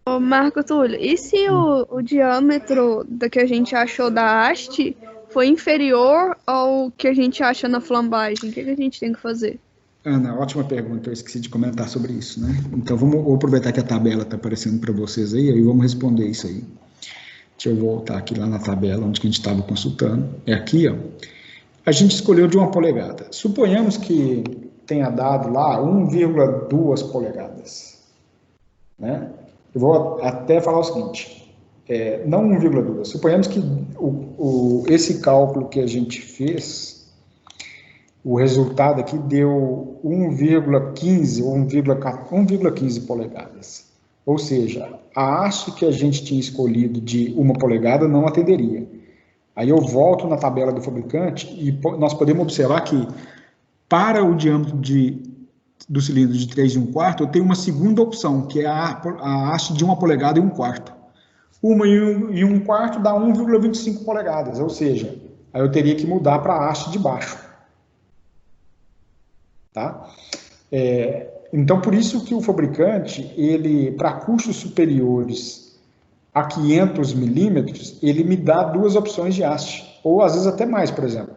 Speaker 3: Ô, Marco Túlio, e se o diâmetro que a gente achou da haste foi inferior ao que a gente acha na flambagem? O que a gente tem que fazer?
Speaker 1: Ana, ótima pergunta, eu esqueci de comentar sobre isso, né? Então, vou aproveitar que a tabela está aparecendo para vocês aí vamos responder isso aí. Deixa eu voltar aqui lá na tabela onde que a gente estava consultando. É aqui, ó. A gente escolheu de 1 polegada. Suponhamos que tenha dado lá 1,2 polegadas. Né? Eu vou até falar o seguinte, não 1,2. Suponhamos que esse cálculo que a gente fez, o resultado aqui deu 1,15 ou 1,15 polegadas. Ou seja, a haste que a gente tinha escolhido de 1 polegada não atenderia. Aí eu volto na tabela do fabricante e nós podemos observar que para o diâmetro do cilindro de 3 1/4, eu tenho uma segunda opção, que é a haste de 1 polegada e 1/4. 1 e 1/4 dá 1,25 polegadas, ou seja, aí eu teria que mudar para a haste de baixo. Tá? Então, por isso que o fabricante, para custos superiores a 500 milímetros, ele me dá 2 opções de haste, ou às vezes até mais, por exemplo.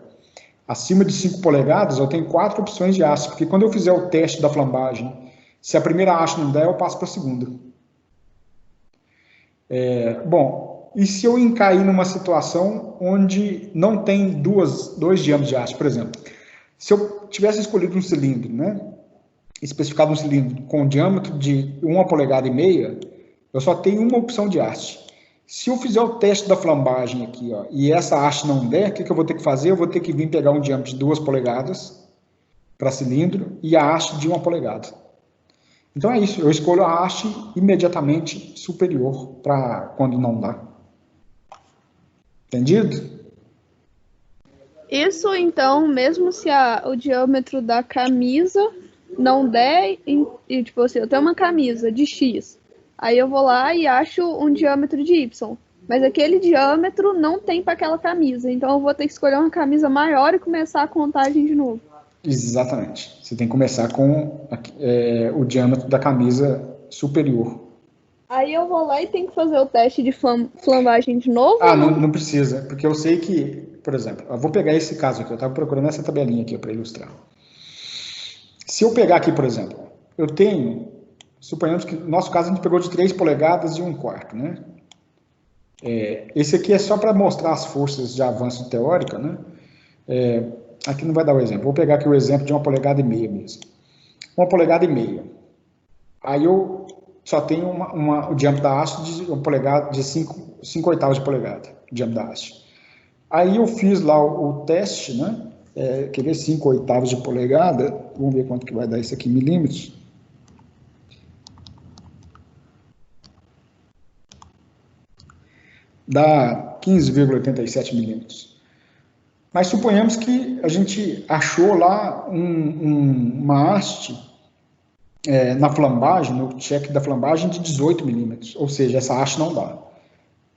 Speaker 1: Acima de 5 polegadas, eu tenho 4 opções de haste, porque quando eu fizer o teste da flambagem, se a primeira haste não der, eu passo para a segunda. Bom, e se eu encair numa situação onde não tem 2 diâmetros de haste, por exemplo, se eu tivesse escolhido um cilindro, né, especificado um cilindro com diâmetro de 1 polegada e meia, eu só tenho uma opção de haste. Se eu fizer o teste da flambagem aqui, ó, e essa haste não der, o que eu vou ter que fazer? Eu vou ter que vir pegar um diâmetro de 2 polegadas para cilindro e a haste de 1 polegada. Então é isso, eu escolho a haste imediatamente superior para quando não dá. Entendido?
Speaker 3: Isso, então, mesmo se o diâmetro da camisa não der, e tipo assim, eu tenho uma camisa de X, aí eu vou lá e acho um diâmetro de Y, mas aquele diâmetro não tem para aquela camisa, então eu vou ter que escolher uma camisa maior e começar a contagem de novo.
Speaker 1: Exatamente. Você tem que começar com o diâmetro da camisa superior.
Speaker 3: Aí eu vou lá e tenho que fazer o teste de flambagem de novo?
Speaker 1: Ah, não precisa, porque eu sei que, por exemplo, eu vou pegar esse caso aqui, eu estava procurando essa tabelinha aqui para ilustrar. Se eu pegar aqui, por exemplo, eu tenho, suponhamos que no nosso caso a gente pegou de 3 polegadas e 1/4, né? Esse aqui é só para mostrar as forças de avanço teórica, né? Aqui não vai dar o exemplo, vou pegar aqui o exemplo de 1,5 polegadas mesmo. 1,5 polegadas. Aí eu só tenho o diâmetro da haste de 1 polegada, de 5/8 de polegada, o diâmetro da haste. Aí eu fiz lá o teste, né? Quer ver 5/8 de polegada? Vamos ver quanto que vai dar isso aqui em milímetros. Dá 15,87 milímetros. Mas suponhamos que a gente achou lá uma haste na flambagem, no check da flambagem de 18 milímetros, ou seja, essa haste não dá.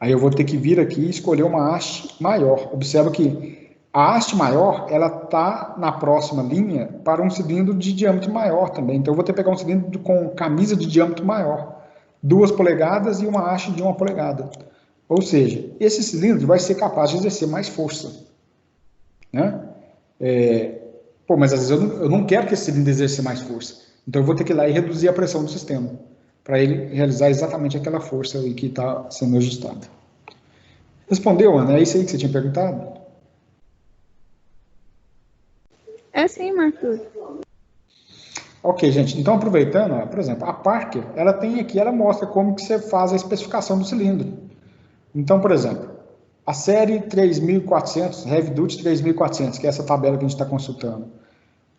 Speaker 1: Aí eu vou ter que vir aqui e escolher uma haste maior. Observa que a haste maior, ela está na próxima linha para um cilindro de diâmetro maior também. Então eu vou ter que pegar um cilindro com camisa de diâmetro maior, 2 polegadas e uma haste de 1 polegada. Ou seja, esse cilindro vai ser capaz de exercer mais força. Né? Mas às vezes eu não quero que esse cilindro exerça mais força. Então eu vou ter que ir lá e reduzir a pressão do sistema, para ele realizar exatamente aquela força aí que está sendo ajustada. Respondeu, Ana? É isso aí que você tinha perguntado?
Speaker 3: É sim, Marcos.
Speaker 1: Ok, gente. Então, aproveitando, por exemplo, a Parker, ela tem aqui, ela mostra como que você faz a especificação do cilindro. Então, por exemplo, a série 3400, Heavy Duty 3400, que é essa tabela que a gente está consultando.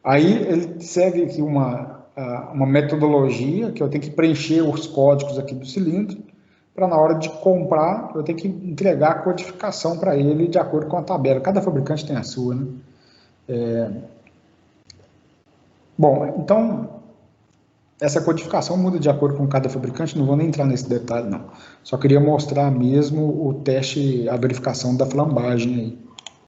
Speaker 1: Aí ele segue aqui uma metodologia que eu tenho que preencher os códigos aqui do cilindro, para na hora de comprar, eu tenho que entregar a codificação para ele de acordo com a tabela. Cada fabricante tem a sua, né? Bom, então, essa codificação muda de acordo com cada fabricante, não vou nem entrar nesse detalhe, não. Só queria mostrar mesmo o teste, a verificação da flambagem aí.